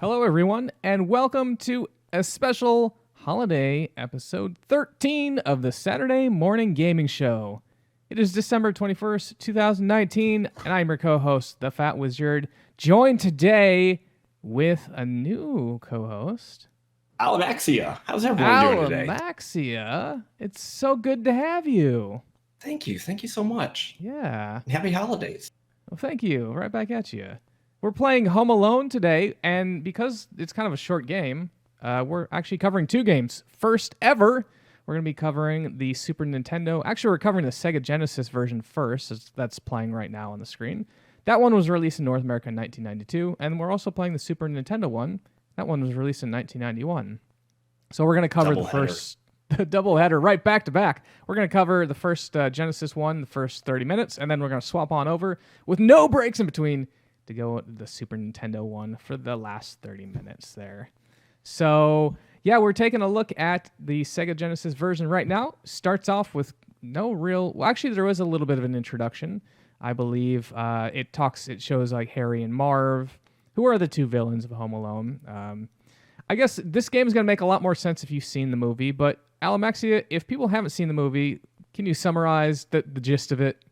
Hello, everyone, and welcome to a special holiday episode 13 of the Saturday Morning Gaming Show. It is December 21st, 2019, and I'm your co-host, Thefatwizard, joined today with a new co-host, Alamaxia. How's everyone doing today? Alamaxia. It's so good to have you. Thank you. Thank you so much. Yeah. Happy holidays. Well, thank you. Right back at you. We're playing Home Alone today, and because it's kind of a short game, we're actually covering two games. First ever, we're going to be covering the Super Nintendo. Actually, we're covering the Sega Genesis version first. That's playing right now on the screen. That one was released in North America in 1992, and we're also playing the Super Nintendo one. That one was released in 1991. So we're going to cover the first doubleheader right back to back. We're going to cover the first Genesis one, the first 30 minutes, and then we're going to swap on over with no breaks in between to go to the Super Nintendo one for the last 30 minutes there. So, yeah, we're taking a look at the Sega Genesis version right now. Starts off with no real... Well, actually, there was a little bit of an introduction. I believe it shows like Harry and Marv, who are the two villains of Home Alone. I guess this game is going to make a lot more sense if you've seen the movie, but Alamaxia, if people haven't seen the movie, can you summarize the gist of it?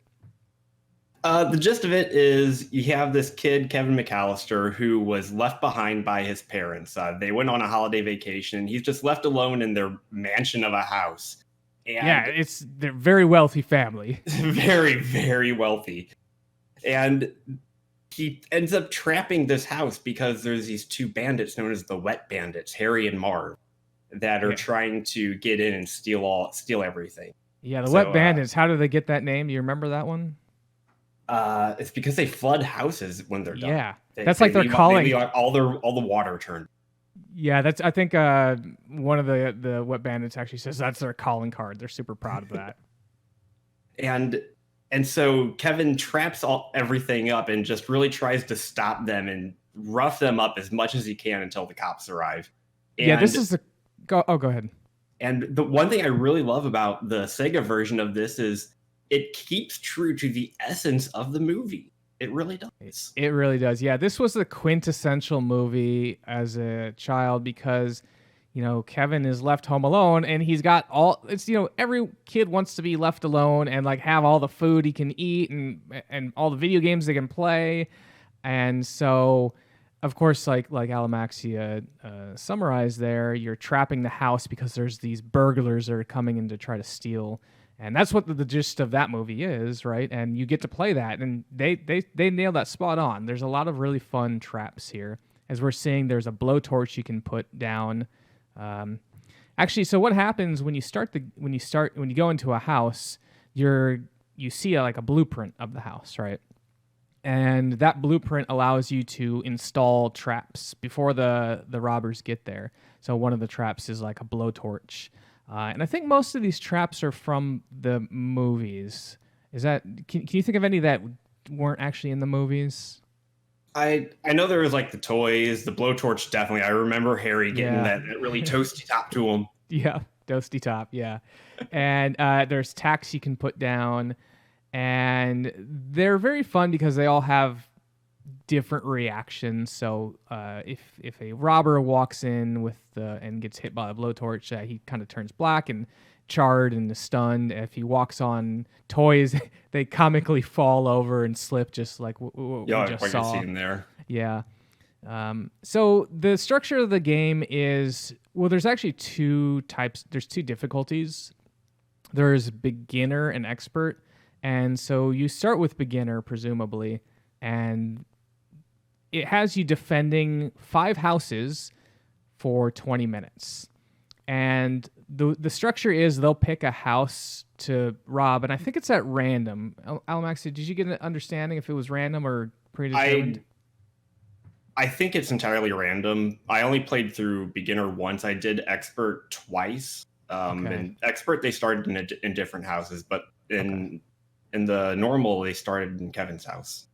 The gist of it is you have this kid, Kevin McAllister, who was left behind by his parents. They went on a holiday vacation. He's just left alone in their mansion of a house. And they're a very wealthy family. Very, very wealthy. And he ends up trapping this house because there's these two bandits known as the Wet Bandits, Harry and Marv, that are trying to get in and steal everything. Yeah, Wet Bandits. How do they get that name? Do you remember that one? It's because they flood houses when they're done. Yeah, that's like they're calling all the water turned. Yeah, I think one of the Wet Bandits actually says that's their calling card. They're super proud of that. and so Kevin traps everything up and just really tries to stop them and rough them up as much as he can until the cops arrive. This is go ahead. And the one thing I really love about the Sega version of this is it keeps true to the essence of the movie. It really does. It really does. Yeah, this was the quintessential movie as a child because, Kevin is left home alone and he's got every kid wants to be left alone and like have all the food he can eat and all the video games they can play. And so, of course, like Alamaxia summarized there, you're trapping the house because there's these burglars that are coming in to try to steal. And that's what the gist of that movie is, right? And you get to play that, and they nail that spot on. There's a lot of really fun traps here. As we're seeing, there's a blowtorch you can put down. Actually, so what happens when you go into a house, you see a blueprint of the house, right? And that blueprint allows you to install traps before the robbers get there. So one of the traps is like a blowtorch. And I think most of these traps are from the movies. Can you think of any that weren't actually in the movies? I know there was like the toys, the blowtorch definitely. I remember Harry getting that really toasty top to him. Yeah, toasty top, yeah. And there's tacks you can put down. And they're very fun because they all have different reactions. So if a robber walks in and gets hit by a blowtorch, he kind of turns black and charred and is stunned. If he walks on toys, they comically fall over and slip, just like we just saw. Scene there. Yeah. So the structure of the game is, there's actually two types. There's two difficulties. There's beginner and expert. And so you start with beginner, presumably, and it has you defending 5 houses for 20 minutes. And the structure is they'll pick a house to rob, and I think it's at random. Alamaxia, did you get an understanding if it was random or predetermined? I think it's entirely random. I only played through beginner once. I did expert twice. And expert, they started in different houses, but in the normal, they started in Kevin's house.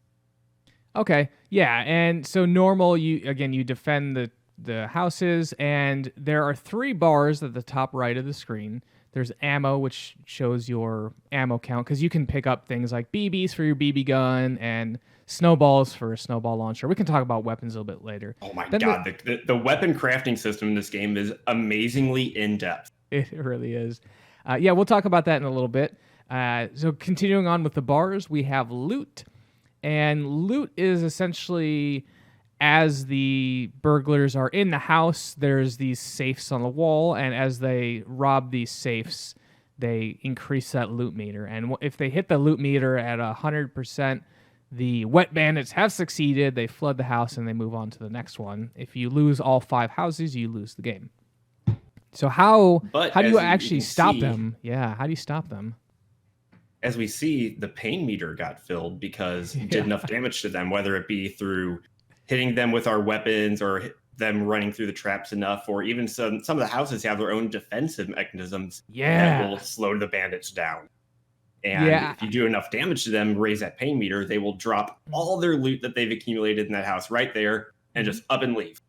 Okay, yeah, and so normal, you defend the houses, and there are 3 bars at the top right of the screen. There's ammo, which shows your ammo count, because you can pick up things like BBs for your BB gun and snowballs for a snowball launcher. We can talk about weapons a little bit later. Oh my God, the weapon crafting system in this game is amazingly in-depth. It really is. Yeah, we'll talk about that in a little bit. So continuing on with the bars, we have loot. And loot is essentially, as the burglars are in the house, there's these safes on the wall, and as they rob these safes, they increase that loot meter. And if they hit the loot meter at 100%, the wet bandits have succeeded. They flood the house, and they move on to the next one. If you lose all 5 houses, you lose the game. So how do you actually stop them? Yeah, how do you stop them? As we see, the pain meter got filled because it did enough damage to them, whether it be through hitting them with our weapons or them running through the traps enough, or even some of the houses have their own defensive mechanisms that will slow the bandits down. And if you do enough damage to them, raise that pain meter, they will drop all their loot that they've accumulated in that house right there and just up and leave.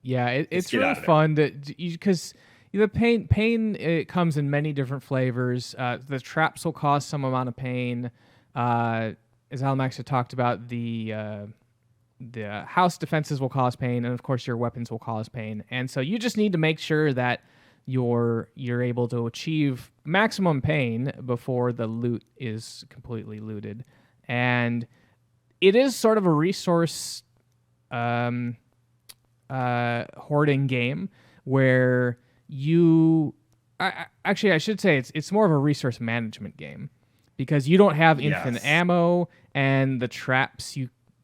Yeah, it's really fun because the pain it comes in many different flavors. The traps will cause some amount of pain. As Alamaxia talked about, the house defenses will cause pain, and of course your weapons will cause pain. And so you just need to make sure that you're able to achieve maximum pain before the loot is completely looted. And it is sort of a resource hoarding game where I should say it's more of a resource management game, because you don't have infinite ammo, and the traps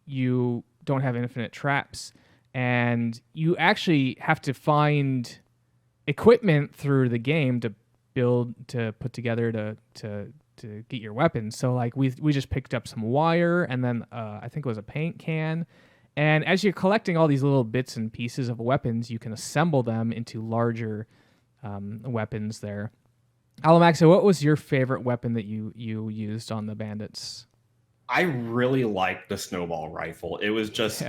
you don't have infinite traps, and you actually have to find equipment through the game to put together to get your weapons. So like we just picked up some wire, and then I think it was a paint can. And as you're collecting all these little bits and pieces of weapons, you can assemble them into larger weapons there. Alamaxia, what was your favorite weapon that you used on the bandits? I really liked the snowball rifle. It was just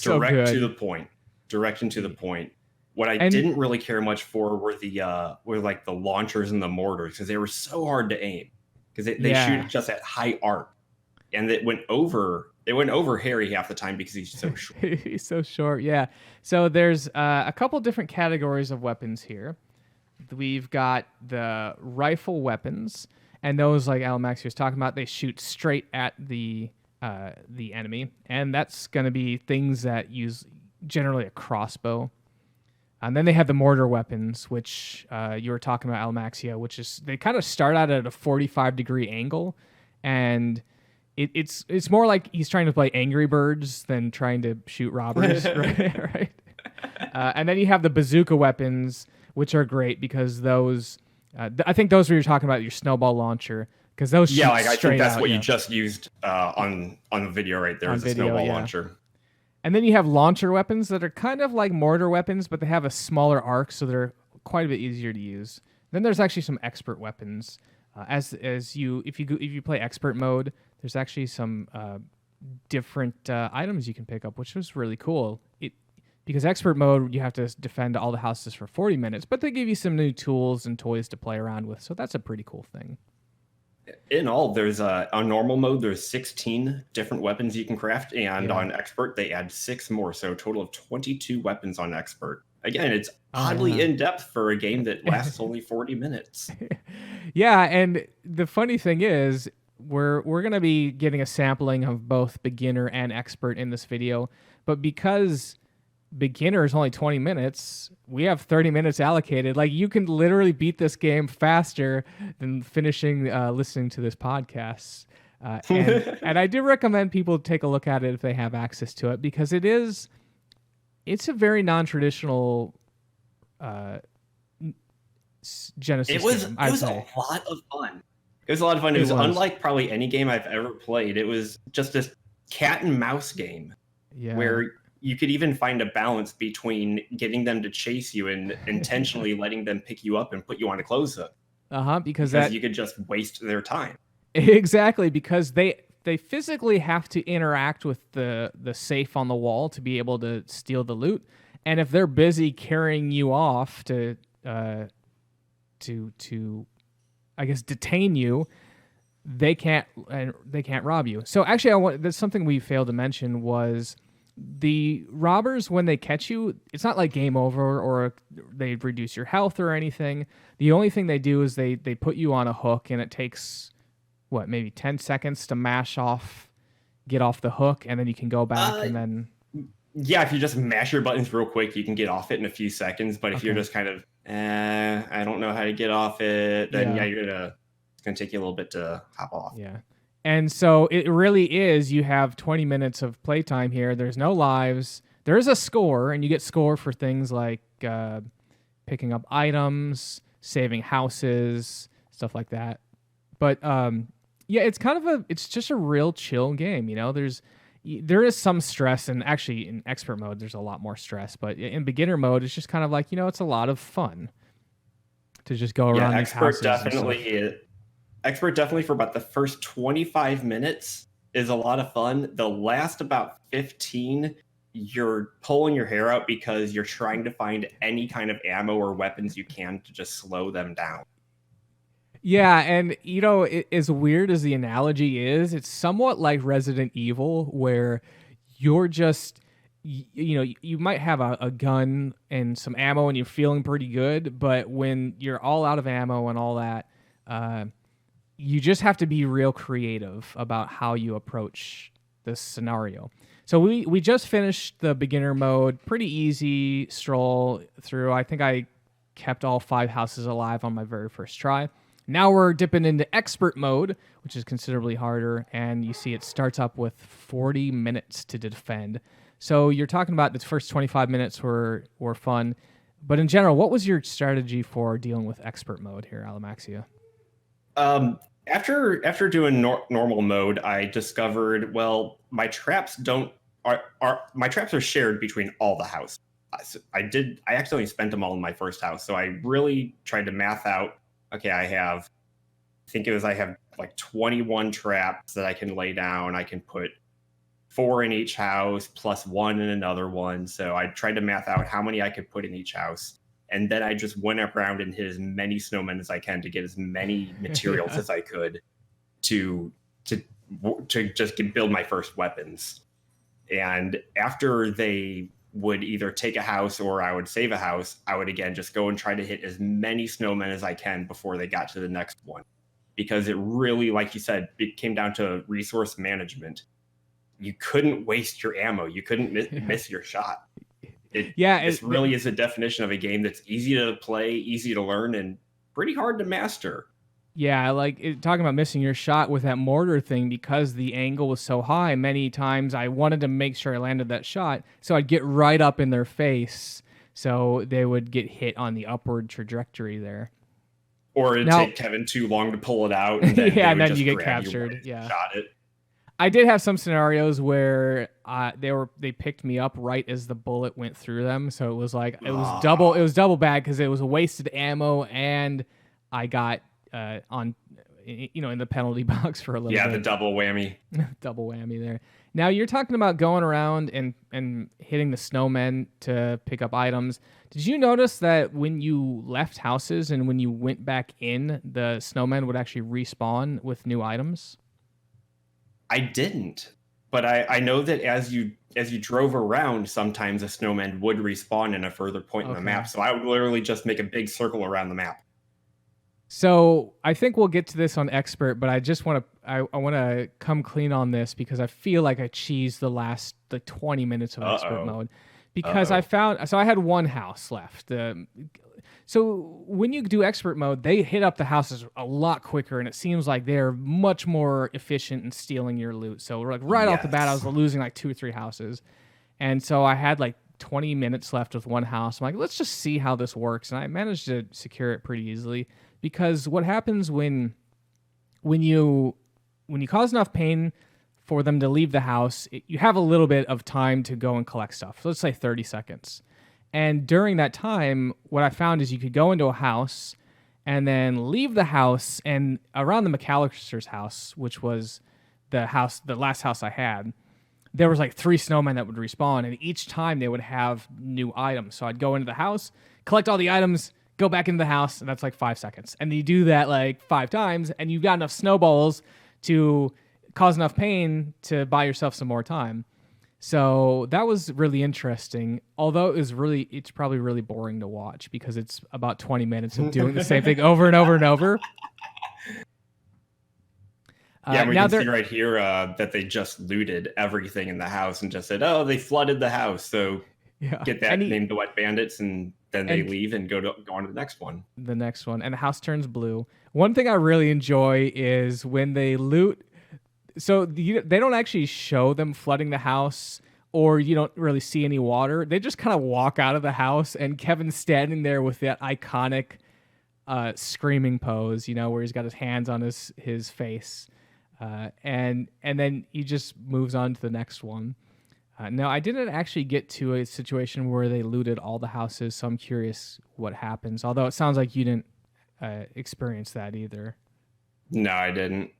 direct to the point. Direct and to the point. What I didn't really care much for were the launchers and the mortars, because they were so hard to aim, because they shoot just at high arc, and it went over Harry half the time because he's so short. He's so short, yeah. So there's a couple different categories of weapons here. We've got the rifle weapons, and those, like Alamaxia was talking about, they shoot straight at the enemy, and that's going to be things that use generally a crossbow. And then they have the mortar weapons, which you were talking about, Alamaxia, which is they kind of start out at a 45-degree angle, and it's more like he's trying to play Angry Birds than trying to shoot robbers, right? And then you have the bazooka weapons, which are great because those, I think those were you're talking about your snowball launcher, because those shoot I think that's out, what you just used on the video right there, is the snowball launcher. And then you have launcher weapons that are kind of like mortar weapons, but they have a smaller arc, so they're quite a bit easier to use. Then there's actually some expert weapons. If you play expert mode, there's actually some different items you can pick up, which was really cool. Because expert mode, you have to defend all the houses for 40 minutes, but they give you some new tools and toys to play around with, so that's a pretty cool thing. In all, there's on normal mode, there's 16 different weapons you can craft, and on expert, they add 6 more, so a total of 22 weapons on expert. Again, it's oddly in-depth for a game that lasts only 40 minutes. Yeah, and the funny thing is, we're going to be getting a sampling of both beginner and expert in this video, but because beginner is only 20 minutes, we have 30 minutes allocated. Like, you can literally beat this game faster than finishing listening to this podcast. And I do recommend people take a look at it if they have access to it, because it's a very non-traditional Genesis game. It was a lot of fun. It was a lot of fun. It was unlike probably any game I've ever played. It was just this cat and mouse game where you could even find a balance between getting them to chase you and intentionally letting them pick you up and put you on a close-up. Because you could just waste their time. Exactly, because they physically have to interact with the safe on the wall to be able to steal the loot. And if they're busy carrying you off to I guess detain you, they can't rob you. So actually, that's something we failed to mention was the robbers, when they catch you, it's not like game over or they reduce your health or anything. The only thing they do is they put you on a hook, and it takes maybe 10 seconds to get off the hook, and then you can go back and then. Yeah, if you just mash your buttons real quick, you can get off it in a few seconds. But if you're just kind of, I don't know how to get off it, then it's gonna take you a little bit to hop off. Yeah. And so it really is, you have 20 minutes of playtime here. There's no lives. There is a score, and you get score for things like picking up items, saving houses, stuff like that. But it's just a real chill game. There is some stress, and actually in expert mode, there's a lot more stress. But in beginner mode, it's just kind of like, it's a lot of fun to just go around these houses. Expert definitely for about the first 25 minutes is a lot of fun. The last about 15, you're pulling your hair out because you're trying to find any kind of ammo or weapons you can to just slow them down. Yeah, and as weird as the analogy is, it's somewhat like Resident Evil, where you're just, you might have a gun and some ammo and you're feeling pretty good, but when you're all out of ammo and all that, you just have to be real creative about how you approach this scenario. So we just finished the beginner mode, pretty easy stroll through. I think I kept all 5 houses alive on my very first try. Now we're dipping into expert mode, which is considerably harder, and you see it starts up with 40 minutes to defend. So you're talking about the first 25 minutes were fun, but in general, what was your strategy for dealing with expert mode here, Alamaxia? After doing normal mode, I discovered, my traps my traps are shared between all the houses. I accidentally spent them all in my first house, so I really tried to math out. Okay, I have like 21 traps that I can lay down. I can put 4 in each house plus 1 in another one. So I tried to math out how many I could put in each house. And then I just went around and hit as many snowmen as I can to get as many materials as I could to just build my first weapons. And after they would either take a house or I would save a house, I would again just go and try to hit as many snowmen as I can before they got to the next one. Because it really, like you said, it came down to resource management. You couldn't waste your ammo. You couldn't miss your shot. This really is a definition of a game that's easy to play, easy to learn, and pretty hard to master. Yeah, talking about missing your shot with that mortar thing, because the angle was so high, many times I wanted to make sure I landed that shot, so I'd get right up in their face, so they would get hit on the upward trajectory there. Or it'd take Kevin too long to pull it out, and then and then you get captured. Shot it. I did have some scenarios where they picked me up right as the bullet went through them, so it was like it was double bad because it was a wasted ammo, and I got in the penalty box for a little bit. Yeah, the double whammy. Double whammy there. Now you're talking about going around and hitting the snowmen to pick up items. Did you notice that when you left houses and when you went back in, the snowmen would actually respawn with new items? I didn't, but I know that as you drove around, sometimes a snowman would respawn in a further point in the map. So I would literally just make a big circle around the map. So I think we'll get to this on expert, but I just want to come clean on this because I feel like I cheesed the last 20 minutes of expert mode because I had one house left. So when you do expert mode, they hit up the houses a lot quicker, and it seems like they're much more efficient in stealing your loot. So right off the bat, I was losing like 2 or 3 houses, and so I had like 20 minutes left with one house. I'm like, let's just see how this works, and I managed to secure it pretty easily. Because what happens when you cause enough pain for them to leave the house, you have a little bit of time to go and collect stuff. So let's say 30 seconds. And during that time, what I found is you could go into a house and then leave the house, and around the McAllister's house, which was the last house I had, there was like 3 snowmen that would respawn, and each time they would have new items. So I'd go into the house, collect all the items, go back into the house, and that's like 5 seconds. And you do that like 5 times, and you've got enough snowballs to cause enough pain to buy yourself some more time. So that was really interesting, although it's probably really boring to watch because it's about 20 minutes of doing the same thing over and over and over. Yeah, we can see right here that they just looted everything in the house and just said, oh, they flooded the house. So get that named the Wet Bandits, and then they leave and go on to the next one. The next one. And the house turns blue. One thing I really enjoy is when they loot. So they don't actually show them flooding the house, or you don't really see any water. They just kind of walk out of the house, and Kevin's standing there with that iconic screaming pose, where he's got his hands on his face. And then he just moves on to the next one. Now, I didn't actually get to a situation where they looted all the houses, so I'm curious what happens. Although it sounds like you didn't experience that either. No, I didn't.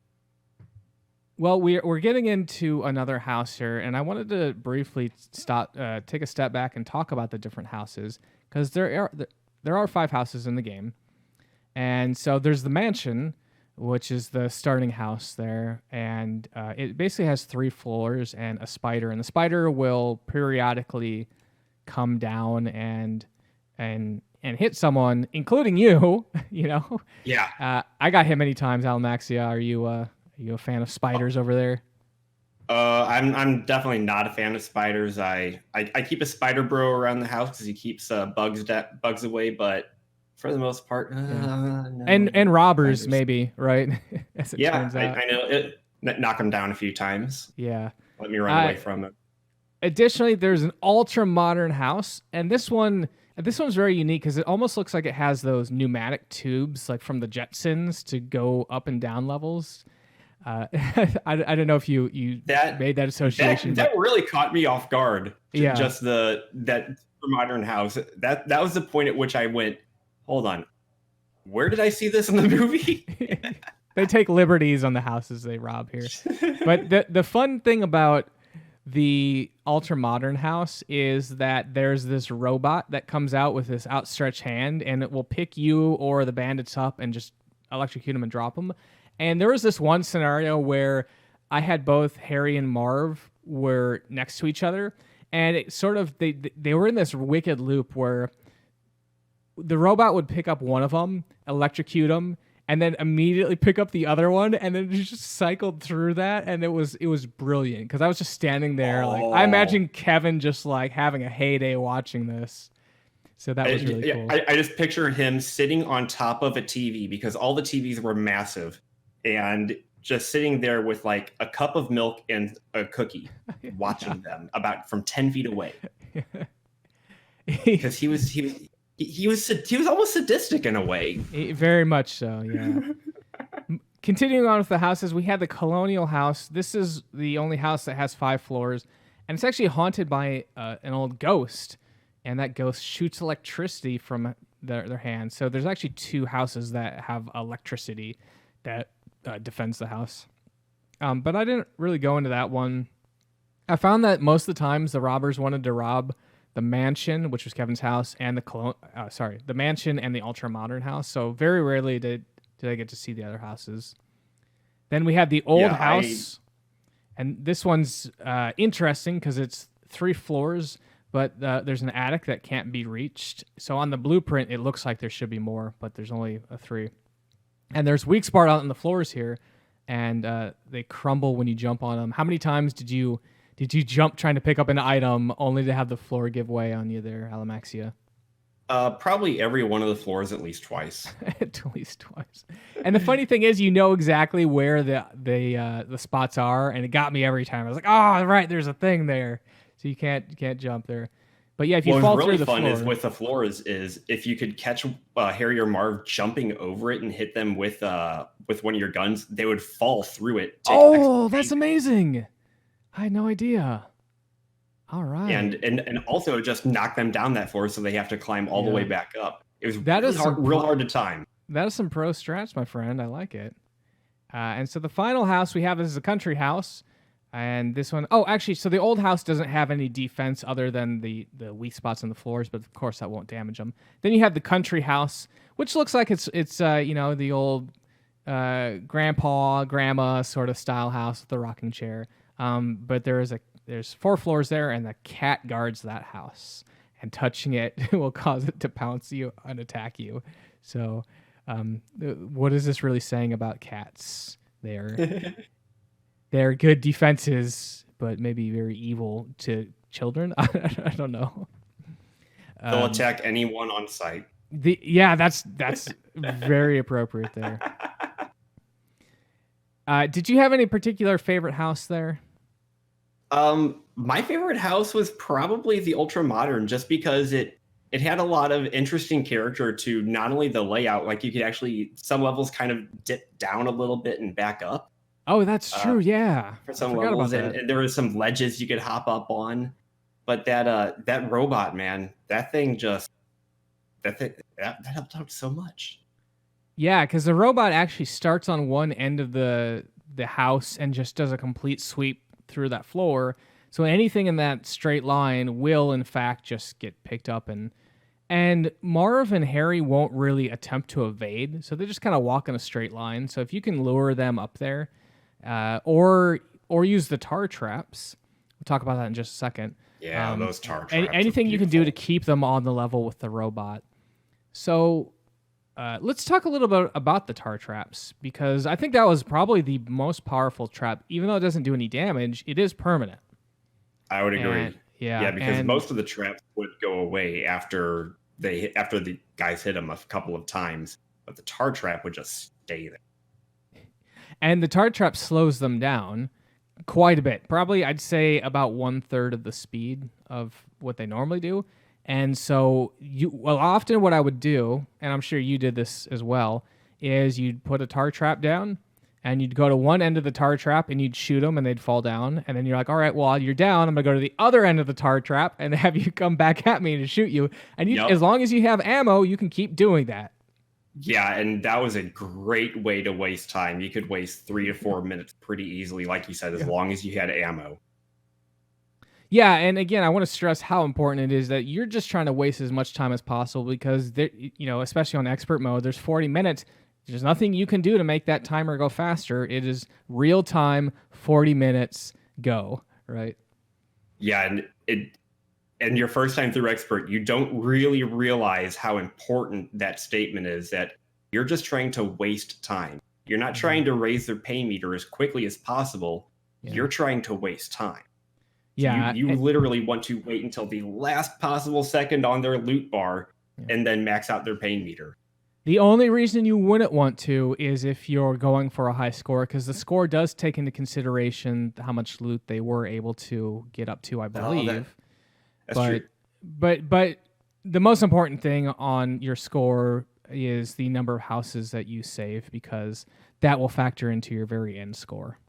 Well, we're getting into another house here, and I wanted to briefly take a step back and talk about the different houses, because there are 5 houses in the game, and so there's the mansion, which is the starting house there, and it basically has 3 floors and a spider, and the spider will periodically come down and hit someone, including you. Yeah. I got hit many times. Alamaxia, are you a fan of spiders over there? I'm definitely not a fan of spiders. I keep a spider bro around the house because he keeps bugs away, but for the most part, no. And robbers spiders. Maybe, right? As it turns out. I know it. Knock them down a few times. Yeah. Let me run away from it. Additionally, there's an ultra modern house, and this one's very unique because it almost looks like it has those pneumatic tubes like from the Jetsons to go up and down levels. I don't know if you made that association. That really caught me off guard. Just that modern house. That was the point at which I went, hold on, where did I see this in the movie? They take liberties on the houses they rob here. But the fun thing about the ultra modern house is that there's this robot that comes out with this outstretched hand, and it will pick you or the bandits up and just electrocute them and drop them. And there was this one scenario where I had both Harry and Marv were next to each other, and it sort of they were in this wicked loop where the robot would pick up one of them, electrocute them, and then immediately pick up the other one, and then it just cycled through that, and it was brilliant because I was just standing there like I imagine Kevin just like having a heyday watching this. So that was really cool. I just picture him sitting on top of a TV because all the TVs were massive, and just sitting there with like a cup of milk and a cookie, watching them from 10 feet away. Because he was almost sadistic in a way. Very much so, yeah. Continuing on with the houses, we had the Colonial House. This is the only house that has 5 floors, and it's actually haunted by an old ghost, and that ghost shoots electricity from their hands. So there's actually 2 houses that have electricity that defends the house. But I didn't really go into that one. I found that most of the times the robbers wanted to rob the mansion, which was Kevin's house, and the mansion and the ultra modern house. So very rarely did I get to see the other houses. Then we had the old house, and this one's interesting because it's 3 floors, but there's an attic that can't be reached. So on the blueprint, it looks like there should be more, but there's only 3. And there's weak spot on the floors here, and they crumble when you jump on them. How many times did you jump trying to pick up an item only to have the floor give way on you there, Alamaxia? Probably every one of the floors at least twice. At least twice. And the funny thing is, you know exactly where the spots are, and it got me every time. I was like, oh, right, there's a thing there. So you can't jump there. But yeah, if you fall through the floor. What's really fun is with the floors is if you could catch Harry or Marv jumping over it and hit them with one of your guns, they would fall through it. Oh, that's amazing! I had no idea. All right, and also just knock them down that floor, so they have to climb all the way back up. It was real hard to time. That is some pro strats, my friend. I like it. And so the final house we have is a country house. And this one, oh, actually, so the old house doesn't have any defense other than the weak spots on the floors, but of course that won't damage them. Then you have the country house, which looks like it's the old grandma sort of style house with the rocking chair. But there's 4 floors there, and the cat guards that house, and touching it will cause it to pounce you and attack you. So, what is this really saying about cats? They're good defenses, but maybe very evil to children. I don't know. They'll attack anyone on sight. That's very appropriate there. Did you have any particular favorite house there? My favorite house was probably the ultra modern, just because it had a lot of interesting character to not only the layout, like you could actually, some levels kind of dip down a little bit and back up. Oh, that's true. Yeah. For some levels, and there was some ledges you could hop up on. But that robot, man, that helped out so much. Yeah, because the robot actually starts on one end of the house and just does a complete sweep through that floor. So anything in that straight line will, in fact, just get picked up. And Marv and Harry won't really attempt to evade, so they just kind of walk in a straight line. So if you can lure them up there, or use the tar traps, we'll talk about that in just a second. Yeah, those tar traps. Anything you can do to keep them on the level with the robot. So let's talk a little bit about the tar traps, because I think that was probably the most powerful trap. Even though it doesn't do any damage, it is permanent. I would agree. Yeah, because most of the traps would go away after the guys hit them a couple of times, but the tar trap would just stay there. And the tar trap slows them down quite a bit. Probably, I'd say about 1/3 of the speed of what they normally do. And so, often what I would do, and I'm sure you did this as well, is you'd put a tar trap down, and you'd go to one end of the tar trap, and you'd shoot them, and they'd fall down. And then you're like, all right, well, you're down. I'm going to go to the other end of the tar trap and have you come back at me to shoot you. And as long as you have ammo, you can keep doing that. Yeah, and that was a great way to waste time. You could waste 3 to 4 minutes pretty easily, like you said, as long as you had ammo. Yeah, and again, I want to stress how important it is that you're just trying to waste as much time as possible, because especially on expert mode, there's 40 minutes. There's nothing you can do to make that timer go faster. It is real time, 40 minutes, go, right? Yeah, and your first time through expert, you don't really realize how important that statement is, that you're just trying to waste time. You're not trying to raise their pain meter as quickly as possible. Yeah. You're trying to waste time. Yeah, you literally want to wait until the last possible second on their loot bar and then max out their pain meter. The only reason you wouldn't want to is if you're going for a high score, because the score does take into consideration how much loot they were able to get up to, I believe. That's true. But the most important thing on your score is the number of houses that you save, because that will factor into your very end score.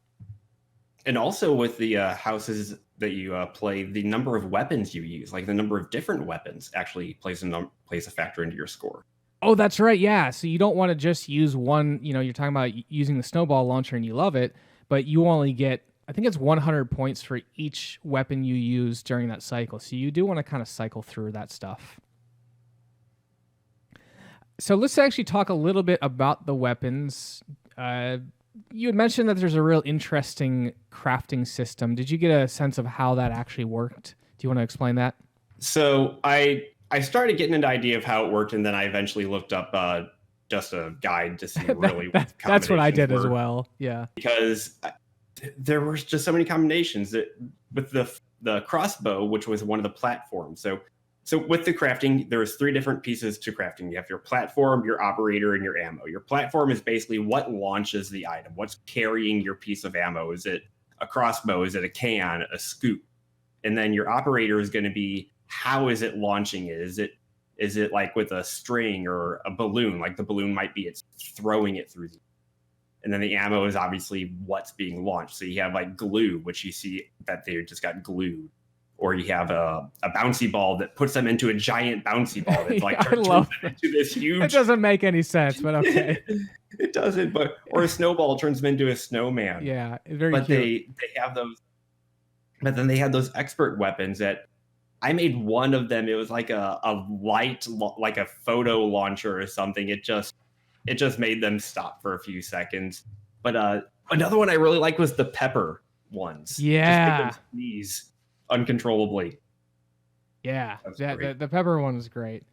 And also with the houses that you play, the number of weapons you use, like the number of different weapons, actually plays a factor into your score. Oh, that's right. Yeah. So you don't want to just use one. You're talking about using the snowball launcher and you love it, but you only get, I think it's 100 points for each weapon you use during that cycle. So you do want to kind of cycle through that stuff. So let's actually talk a little bit about the weapons. You had mentioned that there's a real interesting crafting system. Did you get a sense of how that actually worked? Do you want to explain that? So I started getting an idea of how it worked, and then I eventually looked up just a guide to see really what that's what I did as well. Yeah, because there were just so many combinations with the crossbow, which was one of the platforms. So with the crafting, there's 3 different pieces to crafting. You have your platform, your operator, and your ammo. Your platform is basically what launches the item. What's carrying your piece of ammo? Is it a crossbow? Is it a can, a scoop? And then your operator is going to be, how is it launching it? Is it like with a string or a balloon? Like the balloon might be it's throwing it through. And then the ammo is obviously what's being launched. So you have like glue, which you see that they just got glued. Or you have a bouncy ball that puts them into a giant bouncy ball that like turns them into this huge. It doesn't make any sense, but okay. It doesn't, or a snowball turns them into a snowman. Yeah, very but cute. they have But then they had those expert weapons that I made one of them. It was like a light, like a photo launcher or something. It just made them stop for a few seconds. But another one I really liked was the pepper ones. Yeah. Just made them sneeze uncontrollably. Yeah, the pepper one was great.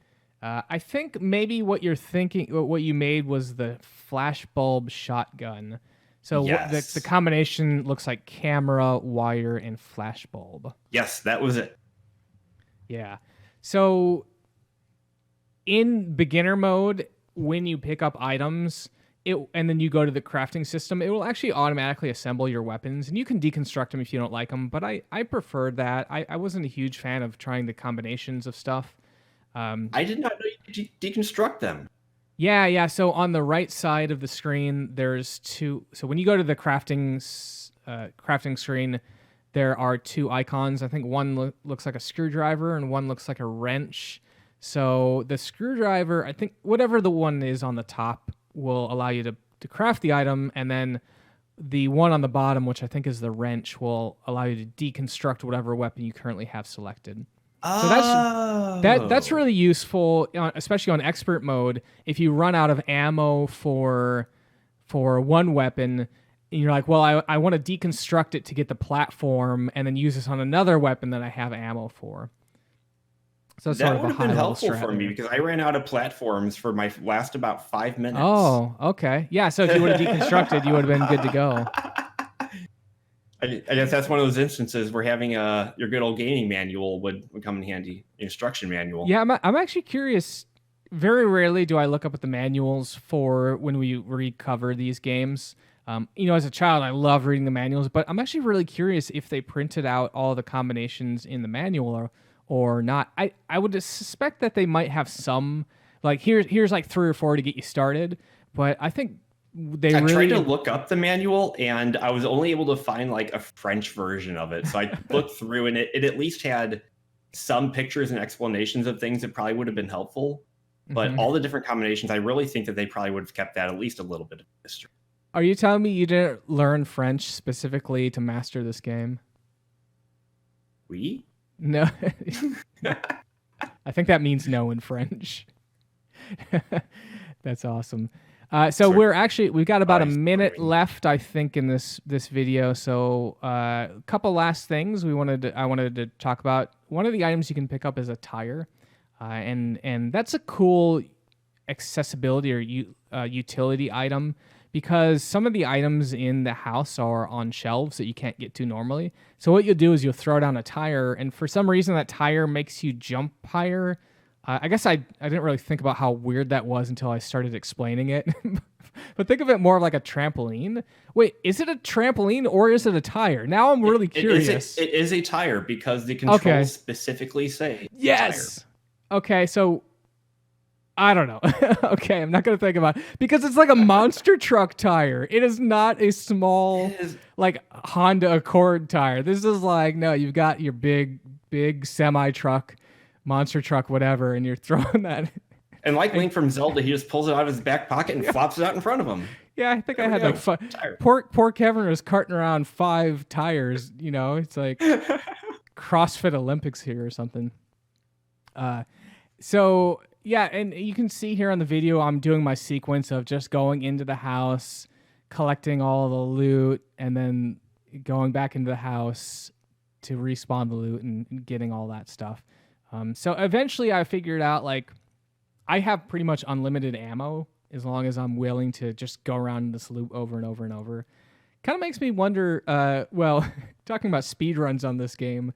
I think maybe what you're thinking, what you made was the flashbulb shotgun. So yes. The combination looks like camera, wire, and flashbulb. Yes, that was it. Yeah. So in beginner mode, when you pick up items, and then you go to the crafting system, it will actually automatically assemble your weapons, and you can deconstruct them if you don't like them. But I preferred that. I wasn't a huge fan of trying the combinations of stuff. I did not know you could deconstruct them. Yeah. So on the right side of the screen, there's two. So when you go to the crafting screen, there are two icons. I think one looks like a screwdriver and one looks like a wrench. So the screwdriver, I think whatever the one is on the top, will allow you to craft the item, and then the one on the bottom, which I think is the wrench, will allow you to deconstruct whatever weapon you currently have selected. So that's really useful, especially on expert mode. If you run out of ammo for one weapon, and you're like, well, I want to deconstruct it to get the platform, and then use this on another weapon that I have ammo for. So that's that would have been helpful for me because I ran out of platforms for my last about 5 minutes. Oh, okay. Yeah, so if you would have deconstructed, you would have been good to go. I guess that's one of those instances where having your good old gaming manual would come in handy, instruction manual. Yeah, I'm actually curious. Very rarely do I look up at the manuals for when we recover these games. As a child, I love reading the manuals, but I'm actually really curious if they printed out all the combinations in the manual or not. I would suspect that they might have some, like here's like 3 or 4 to get you started, but I think I tried to look up the manual and I was only able to find like a French version of it. So I looked through and it at least had some pictures and explanations of things that probably would have been helpful. But all the different combinations, I really think that they probably would have kept that at least a little bit of history. Are you telling me you didn't learn French specifically to master this game? Oui? No. I think that means no in French. That's awesome. So we've got about a minute left, I think, in this video. So a couple last things I wanted to talk about. One of the items you can pick up is a tire, and that's a cool accessibility or utility item because some of the items in the house are on shelves that you can't get to normally. So what you'll do is you'll throw down a tire, and for some reason that tire makes you jump higher. I guess I didn't really think about how weird that was until I started explaining it. But think of it more like a trampoline. Wait, is it a trampoline or is it a tire? Now I'm really curious. It is a tire because the controls specifically say yes. Tire. Okay, so I don't know. Okay, I'm not going to think about it because it's like a monster truck tire. It is not a small like Honda Accord tire. This is like, no, you've got your big semi truck, monster truck, whatever, and you're throwing that. And like Link from Zelda, he just pulls it out of his back pocket and flops it out in front of him. Yeah, I think I had like 5. Poor Kevin was carting around 5 tires. It's like CrossFit Olympics here or something. So yeah, and you can see here on the video, I'm doing my sequence of just going into the house, collecting all the loot, and then going back into the house to respawn the loot and getting all that stuff. So eventually I figured out like I have pretty much unlimited ammo as long as I'm willing to just go around this loop over and over and over. Kind of makes me wonder, talking about speedruns on this game,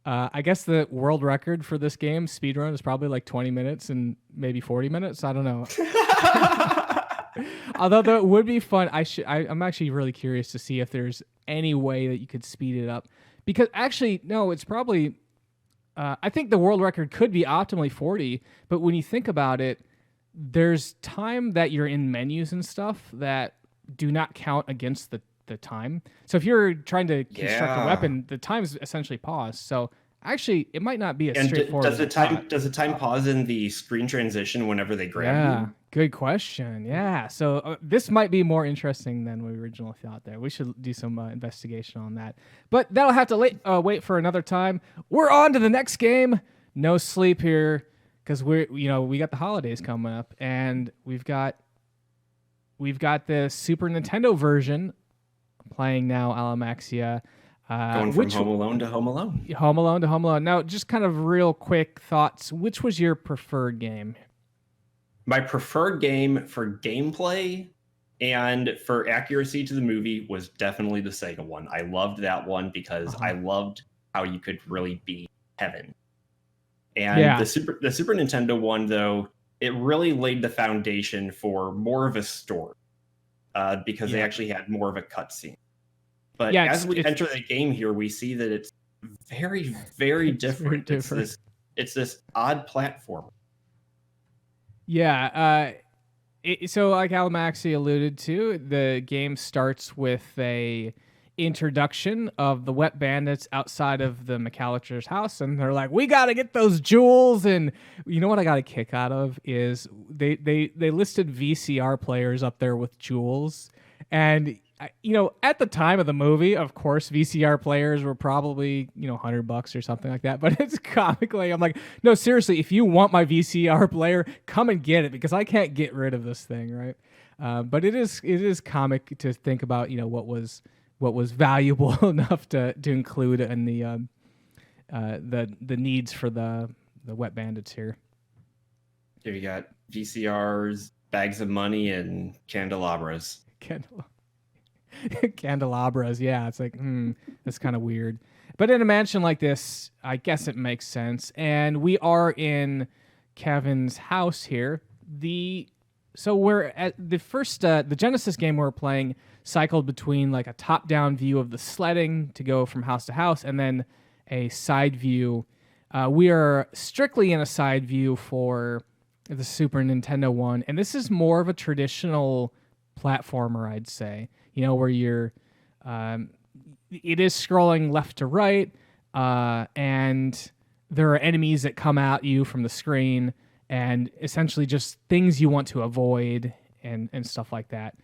I guess the world record for this game, speedrun, is probably like 20 minutes and maybe 40 minutes. I don't know. Although that would be fun. I'm actually really curious to see if there's any way that you could speed it up. Because actually, no, it's probably... I think the world record could be optimally 40, but when you think about it, there's time that you're in menus and stuff that do not count against the time. So if you're trying to construct a weapon, the time's essentially paused. So Actually, it might not be as And straightforward. does the time pause in the screen transition whenever they grab you? Good question. Yeah, so this might be more interesting than we originally thought. There, we should do some investigation on that. But that'll have to wait for another time. We're on to the next game. No sleep here because we got the holidays coming up, and we've got the Super Nintendo version playing now, Alamaxia. Going from Home Alone to Home Alone. Home Alone to Home Alone. Now, just kind of real quick thoughts. Which was your preferred game? My preferred game for gameplay and for accuracy to the movie was definitely the Sega one. I loved that one because I loved how you could really be heaven. And the Super Nintendo one, though, it really laid the foundation for more of a story because they actually had more of a cutscene. But as we enter the game here, we see that it's very, very different. It's this odd platform. Yeah. So like Alamaxi alluded to, the game starts with a introduction of the wet bandits outside of the McAllister's house, and they're like, we got to get those jewels. And you know what I got a kick out of is they listed VCR players up there with jewels. And at the time of the movie, of course, VCR players were probably, $100 or something like that. But it's comically, I'm like, no, seriously, if you want my VCR player, come and get it because I can't get rid of this thing, right? But it is comic to think about, what was valuable enough to include in the needs for the wet bandits here. Here you got VCRs, bags of money, and candelabras. Candelabras, yeah. It's like, that's kind of weird. But in a mansion like this, I guess it makes sense. And we are in Kevin's house here. So we're at the first, the Genesis game we're playing cycled between like a top-down view of the sledding to go from house to house, and then a side view. We are strictly in a side view for the Super Nintendo one, and this is more of a traditional platformer, I'd say. Where you're, it is scrolling left to right, and there are enemies that come at you from the screen, and essentially just things you want to avoid and stuff like that.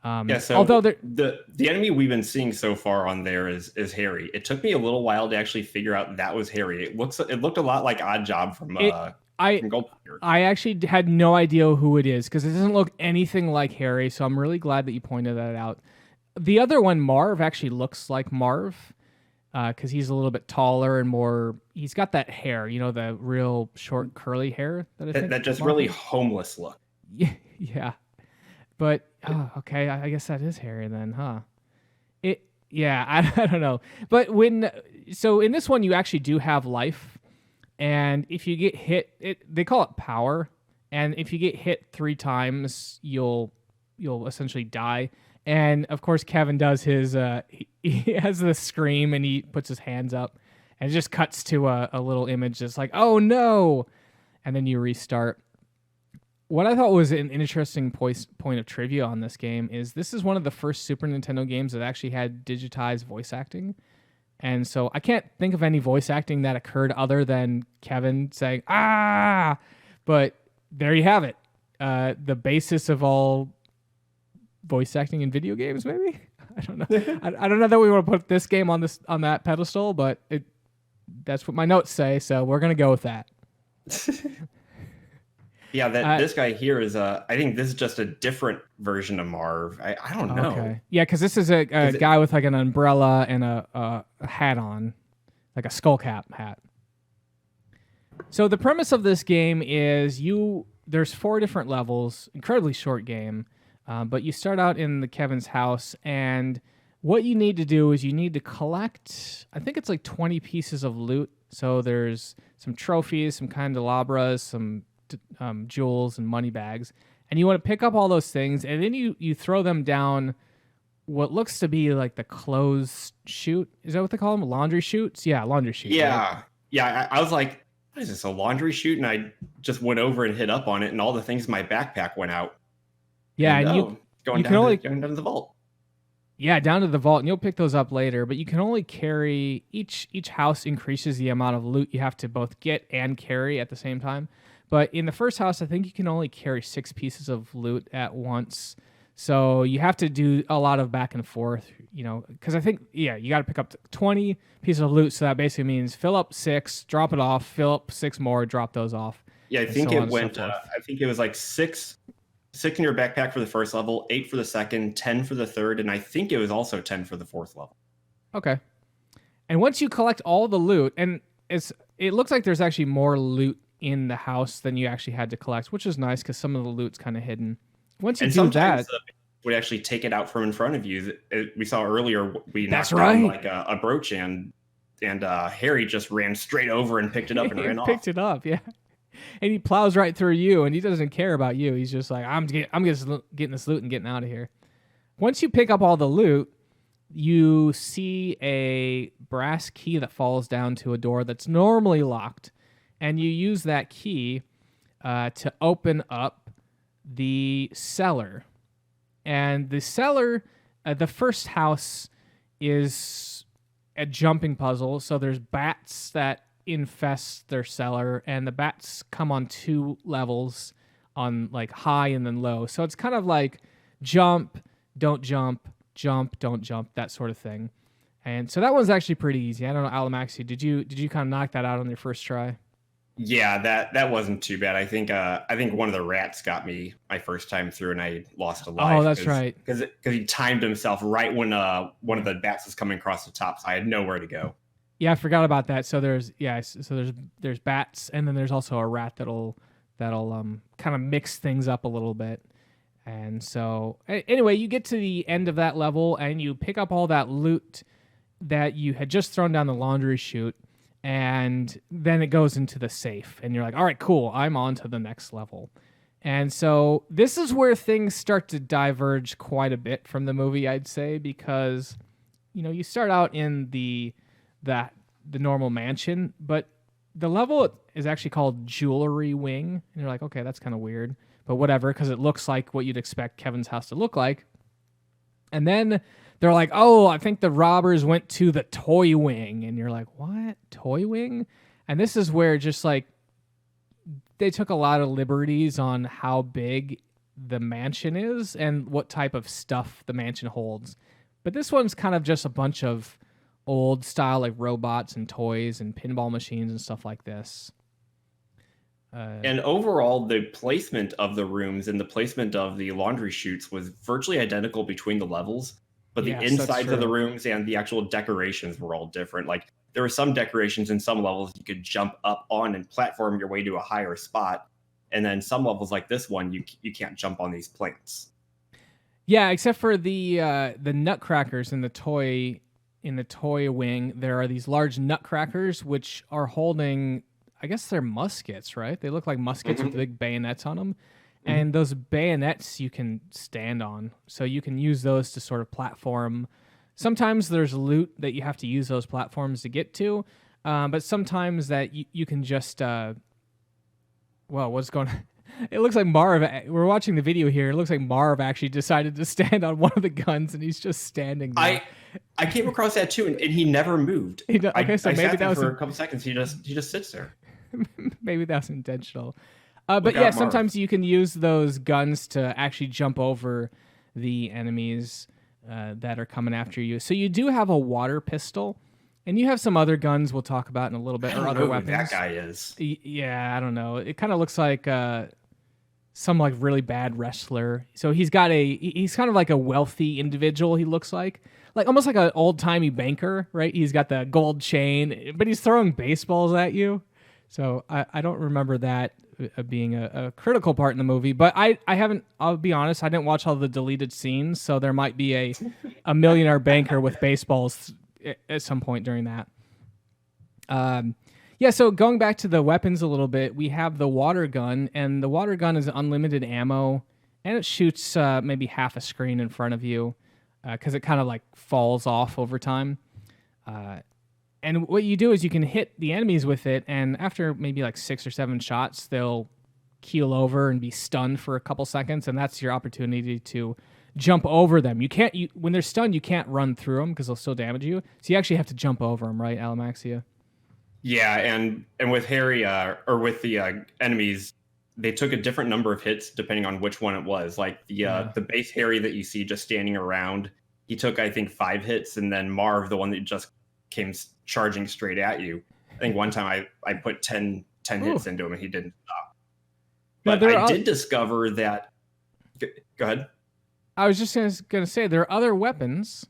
So although the enemy we've been seeing so far on there is Harry. It took me a little while to actually figure out that was Harry. It looked a lot like Odd Job from Goldfinger. I actually had no idea who it is because it doesn't look anything like Harry, so I'm really glad that you pointed that out. The other one, Marv, actually looks like Marv because he's a little bit taller and more. He's got that hair, the real short curly hair that just really homeless look. Yeah. But okay, I guess that is Harry then, huh? I don't know. But so in this one, you actually do have life, and if you get hit, they call it power, and if you get hit 3 times, you'll essentially die. And of course, Kevin does his. He has the scream, and he puts his hands up, and it just cuts to a little image that's like, "Oh no!" And then you restart. What I thought was an interesting point of trivia on this game is this is one of the first Super Nintendo games that actually had digitized voice acting. And so I can't think of any voice acting that occurred other than Kevin saying, "Ah!" But there you have it. The basis of all voice acting in video games, maybe? I don't know. I don't know that we want to put this game on that pedestal, but that's what my notes say, so we're going to go with that. Yeah, this guy here is I think this is just a different version of Marv. I don't know. Okay. Yeah, because this is a guy with like an umbrella and a hat on, like a skull cap hat. So the premise of this game is there's 4 different levels, incredibly short game, but you start out in the Kevin's house, and what you need to do is you need to collect, I think it's like 20 pieces of loot. So there's some trophies, some candelabras, some jewels and money bags, and you want to pick up all those things, and then you throw them down what looks to be like the clothes chute. Is that what they call them? Laundry chutes? Yeah, laundry chute. Yeah. Right? Yeah, I was like, what is this, a laundry chute? And I just went over and hit up on it, and all the things in my backpack went out. Yeah, and going down to the vault. Yeah, down to the vault, and you'll pick those up later, but you can only carry, each house increases the amount of loot you have to both get and carry at the same time. But in the first house, I think you can only carry 6 pieces of loot at once. So you have to do a lot of back and forth, because I think, you got to pick up 20 pieces of loot. So that basically means fill up 6, drop it off, fill up 6 more, drop those off. Yeah, I think it went, I think it was like 6 in your backpack for the first level, 8 for the second, 10 for the third, and I think it was also 10 for the fourth level. Okay. And once you collect all the loot, and it looks like there's actually more loot in the house than you actually had to collect, which is nice because some of the loot's kind of hidden. Once you do that, would actually take it out from in front of you. We saw earlier we knocked right. down like a brooch, and Harry just ran straight over and picked it up and ran off. Picked it up, yeah. And he plows right through you, and he doesn't care about you. He's just like, I'm just getting this loot and getting out of here. Once you pick up all the loot, you see a brass key that falls down to a door that's normally locked, and you use that key to open up the cellar. And the cellar, the first house is a jumping puzzle, so there's bats that infest their cellar, and the bats come on 2 levels, on like high and then low. So it's kind of like jump, don't jump, jump, don't jump, that sort of thing. And so that one's actually pretty easy. I don't know, Alamaxia, did you kind of knock that out on your first try? Yeah, that wasn't too bad. I think one of the rats got me my first time through, and I lost a life. Oh, that's right. Because he timed himself right when one of the bats was coming across the top, so I had nowhere to go. Yeah, I forgot about that. So there's bats, and then there's also a rat that'll kind of mix things up a little bit. And so anyway, you get to the end of that level, and you pick up all that loot that you had just thrown down the laundry chute, and then it goes into the safe, and you're like, all right, cool, I'm on to the next level. And so this is where things start to diverge quite a bit from the movie, I'd say, because you start out in the normal mansion, but the level is actually called Jewelry Wing, and you're like, okay, that's kind of weird, but whatever, because it looks like what you'd expect Kevin's house to look like. And then they're like, oh, I think the robbers went to the Toy Wing, and you're like, what? Toy Wing? And this is where just like they took a lot of liberties on how big the mansion is and what type of stuff the mansion holds. But this one's kind of just a bunch of old style like robots and toys and pinball machines and stuff like this. And overall, the placement of the rooms and the placement of the laundry chutes was virtually identical between the levels, but the insides of the rooms and the actual decorations were all different. Like there were some decorations in some levels you could jump up on and platform your way to a higher spot, and then some levels like this one you can't jump on these plants. Yeah, except for the nutcrackers in the toy wing. There are these large nutcrackers which are holding, I guess they're muskets, right? They look like muskets with big bayonets on them. And those bayonets you can stand on. So you can use those to sort of platform. Sometimes there's loot that you have to use those platforms to get to. But sometimes that you can just... what's going on? It looks like Marv... We're watching the video here. It looks like Marv actually decided to stand on one of the guns, and he's just standing there. I came across that too, and he never moved. Okay, so maybe that was... for a couple seconds. He just sits there. Maybe that's intentional. But yeah, sometimes you can use those guns to actually jump over the enemies that are coming after you. So you do have a water pistol, and you have some other guns we'll talk about in a little bit, or other weapons. That guy is. Yeah, I don't know. It kind of looks like some like really bad wrestler. So he's kind of like a wealthy individual. He looks like almost like an old timey banker, right? He's got the gold chain, but he's throwing baseballs at you. So I don't remember that being a critical part in the movie, but I haven't, I'll be honest, I didn't watch all the deleted scenes, so there might be a millionaire banker with baseballs at some point during that. Yeah, so going back to the weapons a little bit, we have the water gun, and the water gun is unlimited ammo, and it shoots maybe half a screen in front of you, because it kind of like falls off over time. And what you do is you can hit the enemies with it, and after maybe like 6 or 7 shots, they'll keel over and be stunned for a couple seconds, and that's your opportunity to jump over them. You can't. When they're stunned, you can't run through them because they'll still damage you. So you actually have to jump over them, right, Alamaxia? Yeah, and with Harry or with the enemies, they took a different number of hits depending on which one it was. Like the base Harry that you see just standing around, he took I think 5 hits, and then Marv, the one that just came charging straight at you. I think one time I put 10 hits into him and he didn't stop. But I did discover that. Go ahead. I was just going to say there are other weapons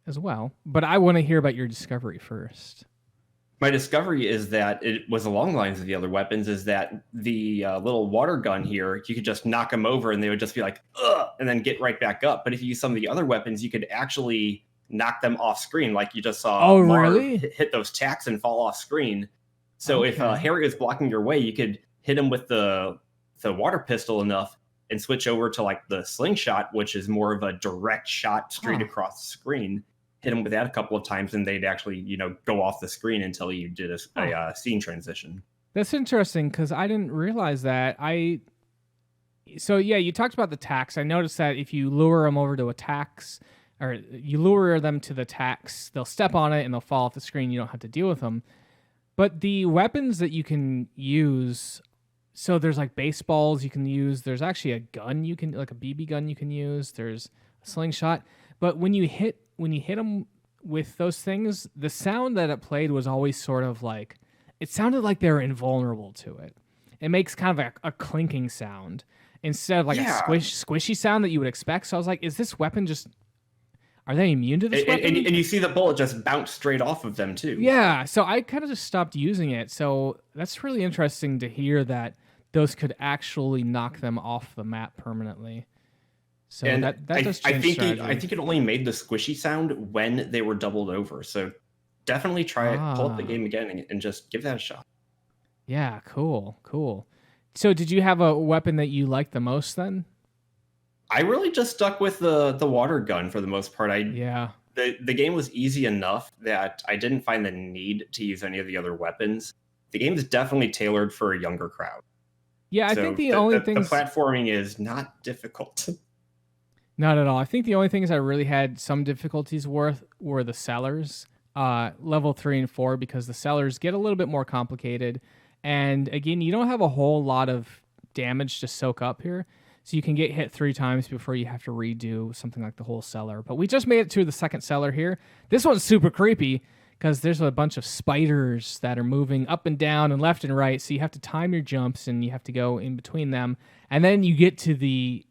as well, but I want to hear about your discovery first. My discovery is that it was along the lines of the other weapons, is that the little water gun here, you could just knock them over and they would just be like, ugh, and then get right back up. But if you use some of the other weapons, you could actually knock them off screen, like you just saw really? hit those tacks and fall off screen. So if Harry is blocking your way, you could hit him with the water pistol enough and switch over to like the slingshot, which is more of a direct shot straight across the screen. Hit them with that a couple of times, and they'd actually, go off the screen until you did a scene transition. That's interesting because I didn't realize that. So you talked about the tacks. I noticed that if you lure them over to a tax, or you lure them to the tax, they'll step on it and they'll fall off the screen. You don't have to deal with them. But the weapons that you can use, so there's like baseballs you can use. There's actually a gun like a BB gun you can use. There's a slingshot. But when you hit them with those things, the sound that it played was always sort of like, it sounded like they were invulnerable to it. It makes kind of a clinking sound instead of like a squishy sound that you would expect. So I was like, is this weapon are they immune to this weapon? And you see the bullet just bounce straight off of them too. Yeah, so I kind of just stopped using it. So that's really interesting to hear that those could actually knock them off the map permanently. So and that does change strategy. I think it only made the squishy sound when they were doubled over. So definitely try it. Pull up the game again and just give that a shot. Yeah, cool. So did you have a weapon that you liked the most then? I really just stuck with the water gun for the most part. The game was easy enough that I didn't find the need to use any of the other weapons. The game is definitely tailored for a younger crowd. Yeah, I think the platforming is not difficult. Not at all. I think the only things I really had some difficulties with were the cellars, level 3 and 4, because the cellars get a little bit more complicated. And again, you don't have a whole lot of damage to soak up here. So you can get hit 3 times before you have to redo something like the whole cellar. But we just made it to the second cellar here. This one's super creepy because there's a bunch of spiders that are moving up and down and left and right. So you have to time your jumps and you have to go in between them. And then you get to the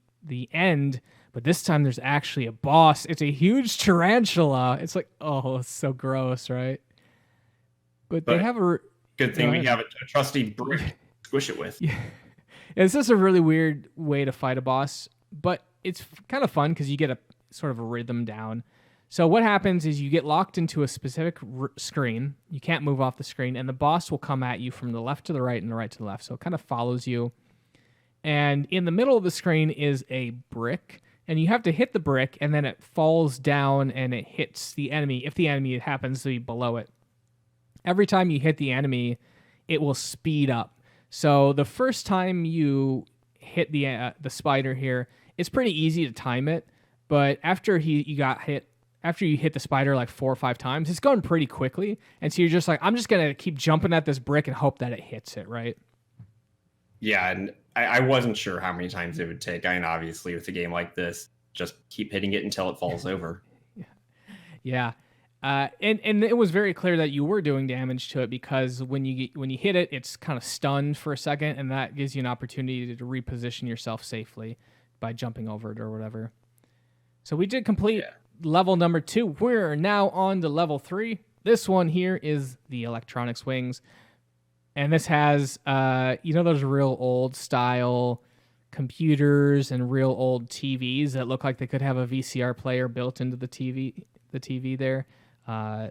end. But this time there's actually a boss. It's a huge tarantula. It's like, it's so gross, right? But they have a... Good thing we have a trusty brick to squish it with. Yeah. It's just a really weird way to fight a boss. But it's kind of fun because you get a sort of a rhythm down. So what happens is you get locked into a specific screen. You can't move off the screen. And the boss will come at you from the left to the right and the right to the left. So it kind of follows you. And in the middle of the screen is a brick. And you have to hit the brick, and then it falls down and it hits the enemy, if the enemy happens to be below it. Every time you hit the enemy, it will speed up. So the first time you hit the spider here, it's pretty easy to time it. But after you hit the spider like 4 or 5 times, it's going pretty quickly. And so you're just like, I'm just going to keep jumping at this brick and hope that it hits it, right? Yeah, and I wasn't sure how many times it would take. I mean, obviously, with a game like this, just keep hitting it until it falls over. Yeah. And it was very clear that you were doing damage to it because when you hit it, it's kind of stunned for a second, and that gives you an opportunity to reposition yourself safely by jumping over it or whatever. So we did complete level number 2. We're now on to level 3. This one here is the electronics wings. And this has, those real old style computers and real old TVs that look like they could have a VCR player built into the TV there.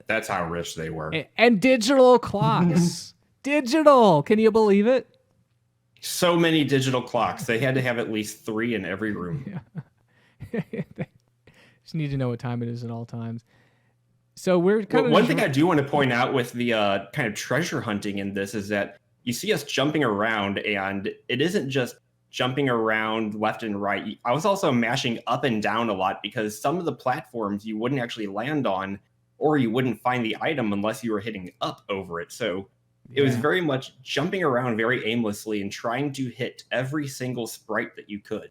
That's how rich they were. And digital clocks. Digital. Can you believe it? So many digital clocks. They had to have at least 3 in every room. Yeah. Just need to know what time it is at all times. So we're one thing I do want to point out with the kind of treasure hunting in this is that you see us jumping around, and it isn't just jumping around left and right. I was also mashing up and down a lot because some of the platforms you wouldn't actually land on, or you wouldn't find the item unless you were hitting up over it. So it was very much jumping around very aimlessly and trying to hit every single sprite that you could.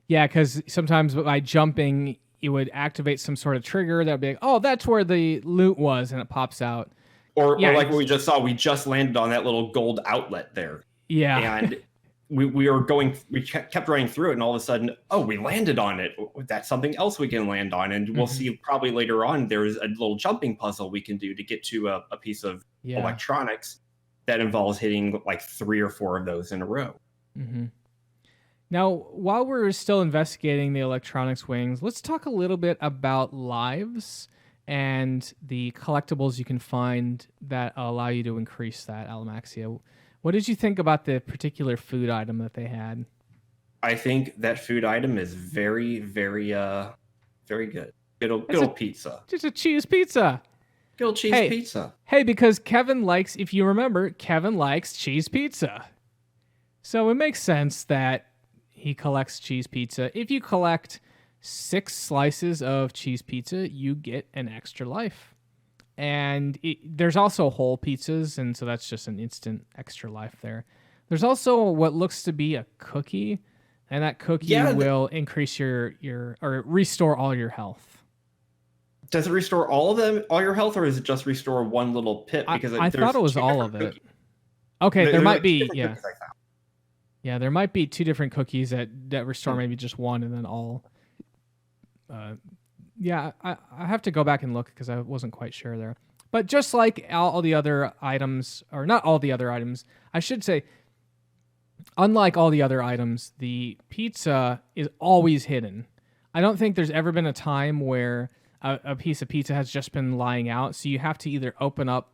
Yeah, because sometimes by jumping, you would activate some sort of trigger that would be like, oh, that's where the loot was, and it pops out. Or like what we just saw, we just landed on that little gold outlet there. Yeah. And we kept running through it, and all of a sudden, oh, we landed on it. That's something else we can land on. And we'll see probably later on, there's a little jumping puzzle we can do to get to a piece of electronics that involves hitting like 3 or 4 of those in a row. Mm-hmm. Now, while we're still investigating the electronics wings, let's talk a little bit about lives and the collectibles you can find that allow you to increase that, Alamaxia. What did you think about the particular food item that they had? I think that food item is very, very, very good. Good old pizza. Just a cheese pizza. Good old cheese pizza. Hey, because Kevin likes, if you remember, Kevin likes cheese pizza. So it makes sense that he collects cheese pizza. If you collect 6 slices of cheese pizza, you get an extra life. And there's also whole pizzas, and so that's just an instant extra life there. There's also what looks to be a cookie, and that cookie will increase your or restore all your health. Does it restore all your health, or is it just restore one little pit? Because I thought it was all of it. Okay, there might be, yeah, there might be 2 different cookies that restore maybe just one, and then all. Yeah, I have to go back and look because I wasn't quite sure there. But just like all the other items, or not all the other items, I should say, unlike all the other items, the pizza is always hidden. I don't think there's ever been a time where a piece of pizza has just been lying out. So you have to either open up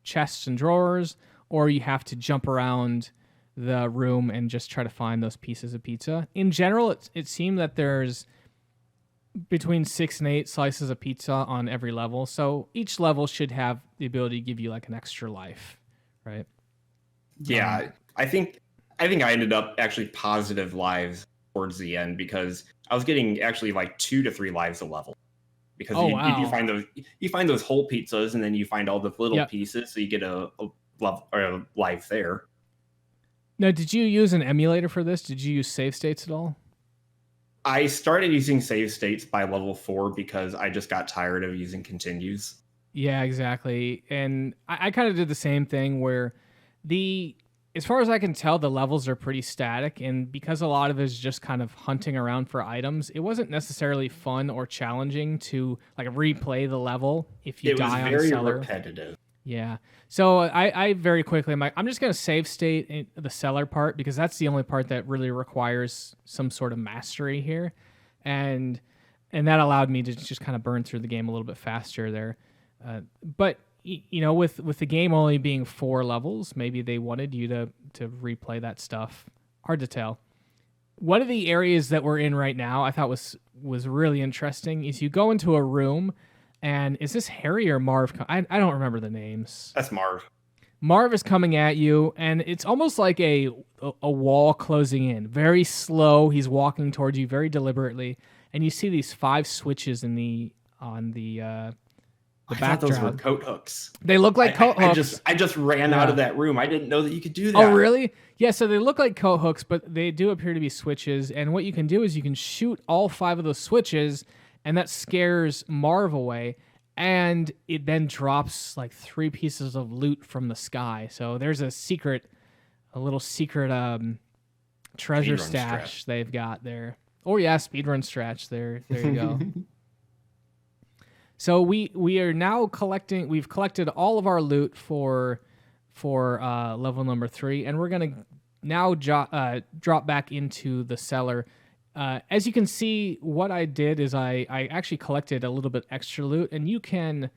chests and drawers, or you have to jump around the room and just try to find those pieces of pizza. In general, it seemed that there's between 6 and 8 slices of pizza on every level. So each level should have the ability to give you like an extra life, right? Yeah, I think I ended up actually positive lives towards the end because I was getting actually like 2 to 3 lives a level. Because you find those whole pizzas, and then you find all the little pieces, so you get a life there. Now, did you use an emulator for this? Did you use save states at all? I started using save states by level 4 because I just got tired of using continues. Yeah, exactly. And I kind of did the same thing where as far as I can tell, the levels are pretty static. And because a lot of it is just kind of hunting around for items, it wasn't necessarily fun or challenging to like replay the level if you die on Cellar. It was very repetitive. Yeah. So I very quickly, I'm just going to save state in the Cellar part because that's the only part that really requires some sort of mastery here. And that allowed me to just kind of burn through the game a little bit faster there. But, you know, with the game only being 4 levels, maybe they wanted you to replay that stuff. Hard to tell. One of the areas that we're in right now I thought was really interesting is you go into a room. And is this Harry or Marv? I don't remember the names. That's Marv. Marv is coming at you, and it's almost like a wall closing in. Very slow. He's walking towards you very deliberately, and you see these 5 switches on the backdrop. Those were coat hooks. They look like coat hooks. I just ran out of that room. I didn't know that you could do that. Oh, really? Yeah, so they look like coat hooks, but they do appear to be switches. And what you can do is you can shoot all 5 of those switches, and that scares Marv away, and it then drops like 3 pieces of loot from the sky. So there's a little secret treasure stash they've got there. Oh yeah, speedrun stretch there. There you go. So we are now collecting. We've collected all of our loot for level number 3, and we're gonna now drop back into the cellar. As you can see, what I did is I actually collected a little bit extra loot, and you can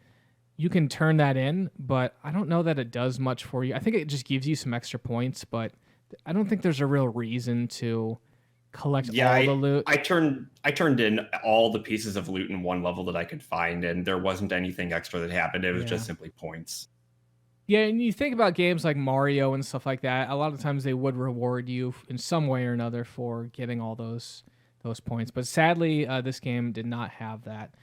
turn that in, but I don't know that it does much for you. I think it just gives you some extra points, but I don't think there's a real reason to collect all the loot. I turned in all the pieces of loot in one level that I could find, and there wasn't anything extra that happened. It was just simply points. Yeah, and you think about games like Mario and stuff like that. A lot of times they would reward you in some way or another for getting all those points. But sadly, this game did not have that.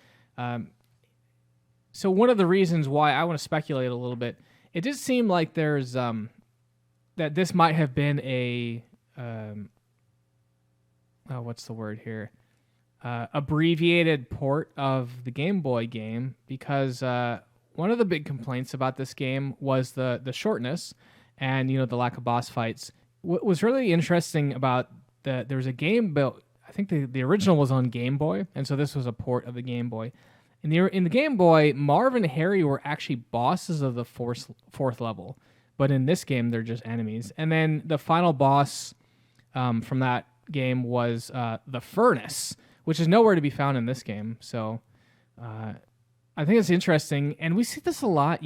So one of the reasons why I want to speculate a little bit, it did seem like there's that this might have been a what's the word here? Abbreviated port of the Game Boy game, because one of the big complaints about this game was the shortness and the lack of boss fights. What was really interesting about there was a game built. I think the original was on Game Boy, and so this was a port of the Game Boy. In the Game Boy, Marv and Harry were actually bosses of the fourth level, but in this game they're just enemies. And then the final boss from that game was the Furnace, which is nowhere to be found in this game. So I think it's interesting, and we see this a lot,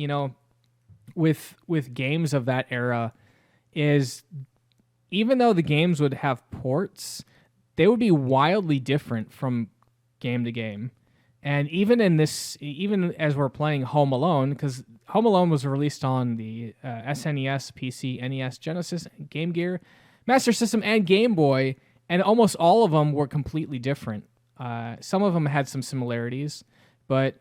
with games of that era, is even though the games would have ports, they would be wildly different from game to game. And even as we're playing Home Alone, because Home Alone was released on the SNES, PC, NES, Genesis, Game Gear, Master System, and Game Boy, and almost all of them were completely different. Some of them had some similarities, but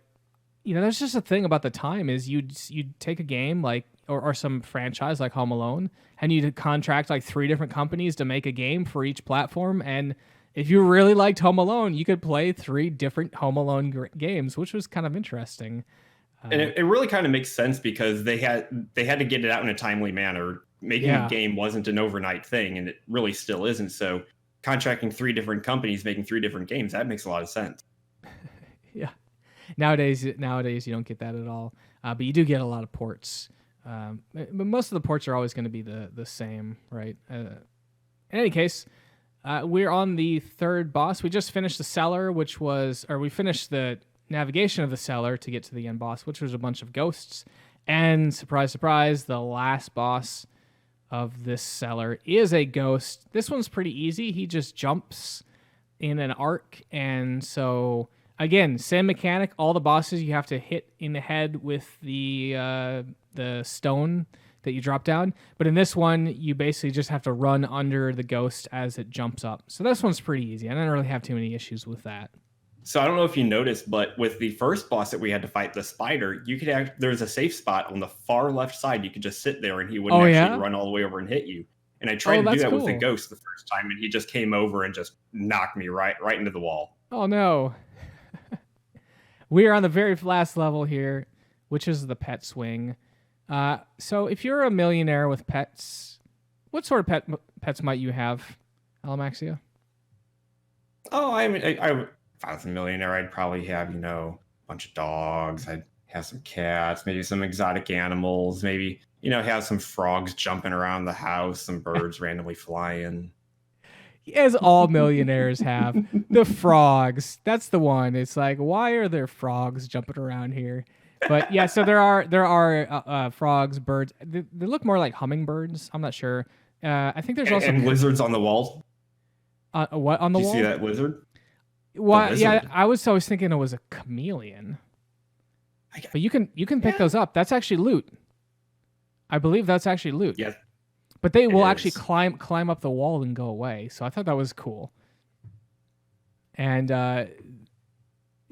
there's just a thing about the time is you'd take a game like or some franchise like Home Alone, and you'd contract like 3 different companies to make a game for each platform. And if you really liked Home Alone, you could play 3 different Home Alone games, which was kind of interesting. And it really kind of makes sense because they had to get it out in a timely manner. Making a game wasn't an overnight thing, and it really still isn't. So contracting 3 different companies, making 3 different games, that makes a lot of sense. Yeah. Nowadays you don't get that at all. But you do get a lot of ports. But most of the ports are always going to be the same, right? In any case, we're on the 3rd boss. We just finished the Cellar, we finished the navigation of the Cellar to get to the end boss, which was a bunch of ghosts. And surprise, surprise, the last boss of this Cellar is a ghost. This one's pretty easy. He just jumps in an arc, and so again, same mechanic. All the bosses you have to hit in the head with the stone that you drop down. But in this one, you basically just have to run under the ghost as it jumps up. So this one's pretty easy. I didn't really have too many issues with that. So I don't know if you noticed, but with the first boss that we had to fight, the spider, there's a safe spot on the far left side. You could just sit there and he wouldn't run all the way over and hit you. And I tried to do that with the ghost the first time, and he just came over and just knocked me right into the wall. Oh no. We are on the very last level here, which is the pet swing. So if you're a millionaire with pets, what sort of pets might you have, Alamaxia? Oh, I mean, if I was a millionaire, I'd probably have, a bunch of dogs. I'd have some cats, maybe some exotic animals, maybe, have some frogs jumping around the house, some birds randomly flying. As all millionaires have. The frogs. That's the one. It's like, why are there frogs jumping around here? But yeah, so there are frogs, birds. They look more like hummingbirds. I'm not sure. I think there's also... And lizards on the walls. What on the wall? Do you see that lizard? Well, yeah, I was always thinking it was a chameleon. But you can pick those up. That's actually loot. I believe that's actually loot. Yeah. But they will actually climb up the wall and go away. So I thought that was cool. And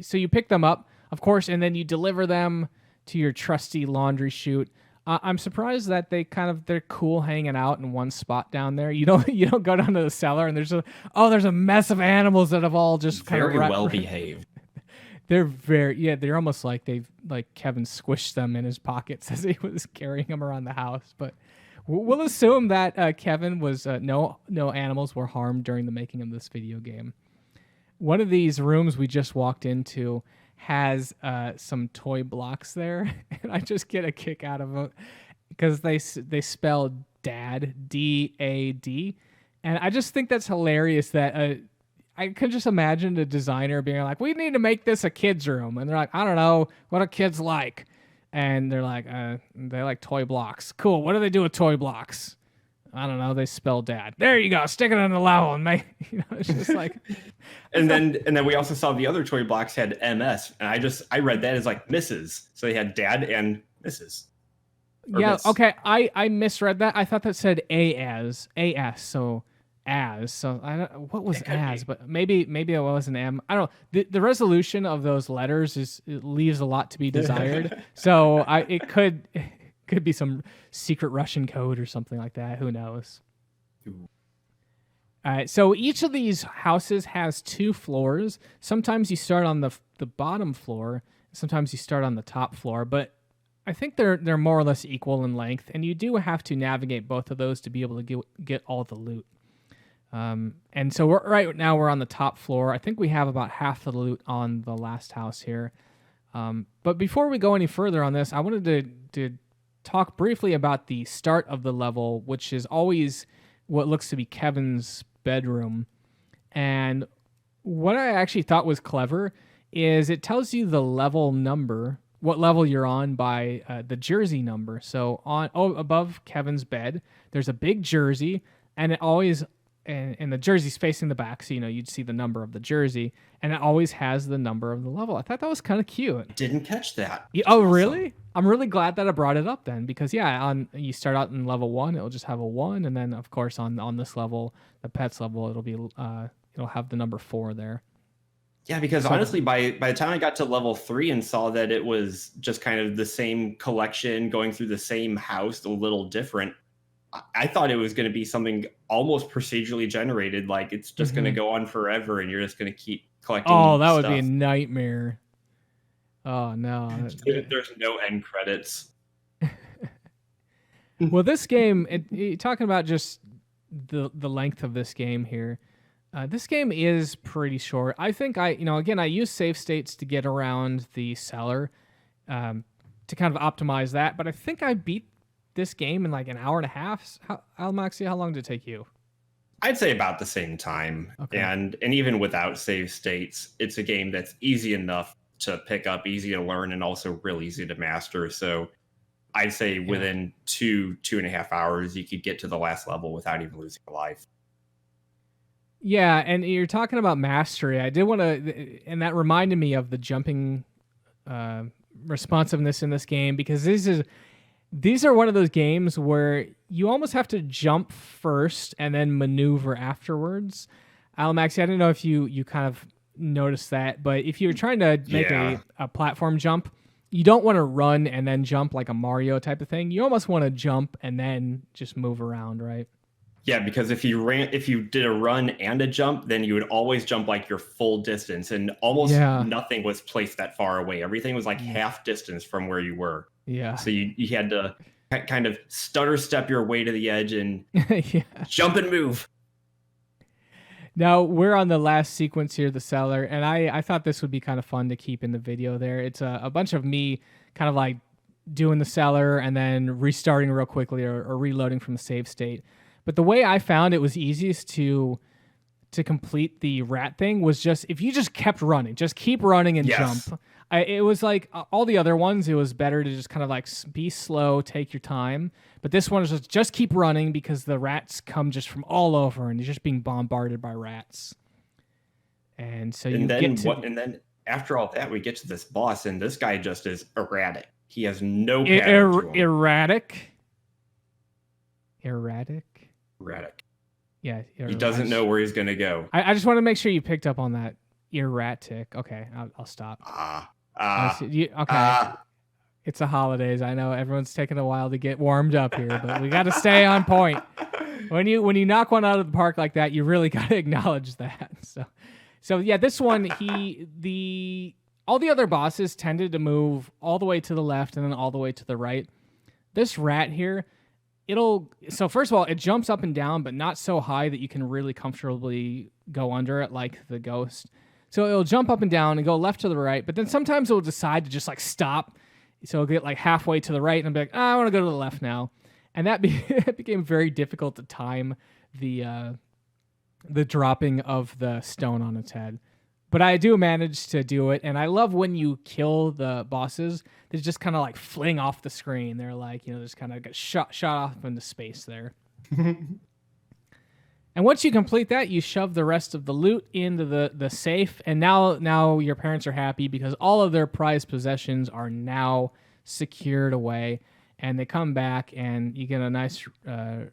so you pick them up, of course, and then you deliver them to your trusty laundry chute. I'm surprised that they're cool hanging out in one spot down there. You don't go down to the cellar and there's a mess of animals that have all just kind of very well behaved. They're almost like Kevin squished them in his pockets as he was carrying them around the house. But we'll assume that Kevin was no animals were harmed during the making of this video game. One of these rooms we just walked into has some toy blocks there, and I just get a kick out of it because they spell dad, D-A-D, and I just think that's hilarious that I could just imagine the designer being like, we need to make this a kid's room, and they're like, I don't know, what do kids like? And they're like, they like toy blocks. Cool, what do they do with toy blocks? I don't know. They spell dad. There you go. Stick it on the level and make. It's just like. and then we also saw the other toy blocks had MS, and I read that as like Mrs. So they had dad and Mrs. Yeah, okay. I misread that. I thought that said AS. So as. So I don't what was as, but maybe it was an M. I don't know. The resolution of those letters it leaves a lot to be desired. So it could be some secret Russian code or something like that. Who knows? Ooh. All right, so each of these houses has 2 floors. Sometimes you start on the bottom floor. Sometimes you start on the top floor, but I think they're more or less equal in length, and you do have to navigate both of those to be able to get all the loot. And so right now we're on the top floor. I think we have about half the loot on the last house here. But before we go any further on this, I wanted to talk briefly about the start of the level, which is always what looks to be Kevin's bedroom. And what I actually thought was clever is it tells you the level number, what level you're on by the jersey number. So above Kevin's bed, there's a big jersey, and it always, and the jersey's facing the back, so you'd see the number of the jersey, and it always has the number of the level. I thought that was kind of cute. Didn't catch that. Oh, really? I'm really glad that I brought it up then, because you start out in level 1, it'll just have a 1, and then of course on this level, the pets level, it'll have the number 4 there. Yeah, because honestly, by the time I got to level 3 and saw that it was just kind of the same collection going through the same house, a little different, I thought it was going to be something almost procedurally generated, like it's just going to go on forever and you're just going to keep collecting. Oh, that would be a nightmare. Oh, no. There's no end credits. Well, this game, talking about just the length of this game here, this game is pretty short. I think I use save states to get around the cellar to kind of optimize that, but I think I beat this game in like an hour and a half. Alamaxia, how long did it take you? I'd say about the same time. Okay. And even without save states, it's a game that's easy enough to pick up, easy to learn, and also really easy to master. So I'd say within 2.5 hours, you could get to the last level without even losing a life. Yeah, and you're talking about mastery. I did want to, and that reminded me of the jumping responsiveness in this game, because these are one of those games where you almost have to jump first and then maneuver afterwards. Alamaxia, I don't know if you kind of noticed that, but if you're trying to make a platform jump, you don't want to run and then jump like a Mario type of thing. You almost want to jump and then just move around, right? Yeah, because if you did a run and a jump, then you would always jump like your full distance, and almost nothing was placed that far away. Everything was like half distance from where you were. Yeah. So you had to kind of stutter step your way to the edge and jump and move. Now, we're on the last sequence here, the cellar, and I thought this would be kind of fun to keep in the video there. It's a bunch of me kind of like doing the cellar and then restarting real quickly or reloading from the save state. But the way I found it was easiest to complete the rat thing was just if you just kept running, just keep running and jump. It was like all the other ones, it was better to just kind of like be slow, take your time. But this one is just keep running because the rats come just from all over and you're just being bombarded by rats. And so and then after all that, we get to this boss, and this guy just is erratic. He has no pattern to him. Erratic. Yeah. He doesn't know where he's going to go. I just want to make sure you picked up on that erratic. Okay, I'll stop. It's the holidays. I know everyone's taking a while to get warmed up here, but we got to stay on point. When you knock one out of the park like that, you really got to acknowledge that. So yeah, this one, all the other bosses tended to move all the way to the left and then all the way to the right. This rat here, so first of all, it jumps up and down, but not so high that you can really comfortably go under it like the ghost. So it'll jump up and down and go left to the right, but then sometimes it'll decide to just like stop. So it'll get like halfway to the right and be like, I want to go to the left now. And that became very difficult to time the dropping of the stone on its head. But I do manage to do it, and I love when you kill the bosses, they just kind of like fling off the screen. They're like, just kind of get shot off into space there. And once you complete that, you shove the rest of the loot into the safe, and now your parents are happy because all of their prized possessions are now secured away. and they come back, and you get a nice, kind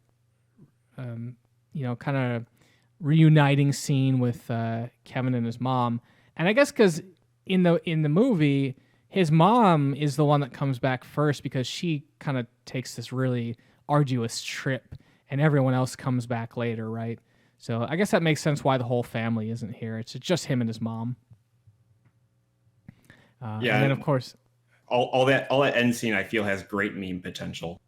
of reuniting scene with Kevin and his mom. And I guess because in the movie, his mom is the one that comes back first because she kind of takes this really arduous trip, and everyone else comes back later, right? So I guess that makes sense why the whole family isn't here. It's just him and his mom. And then of course, all that end scene I feel has great meme potential.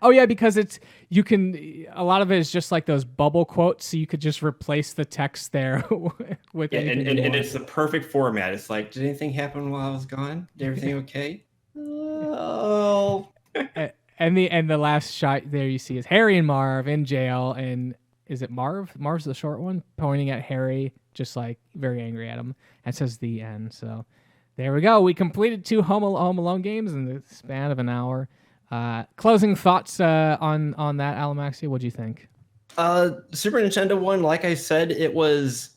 Oh yeah, because a lot of it is just like those bubble quotes, so you could just replace the text there with and it's the perfect format. It's like, did anything happen while I was gone? Did everything okay? Oh. And the last shot there you see is Harry and Marv in jail, and is it Marv? Marv's the short one, pointing at Harry, just like very angry at him. And says the end. So there we go. We completed 2 Home Alone games in the span of an hour. Closing thoughts on that, Alamaxia. What do you think? Super Nintendo one, like I said, it was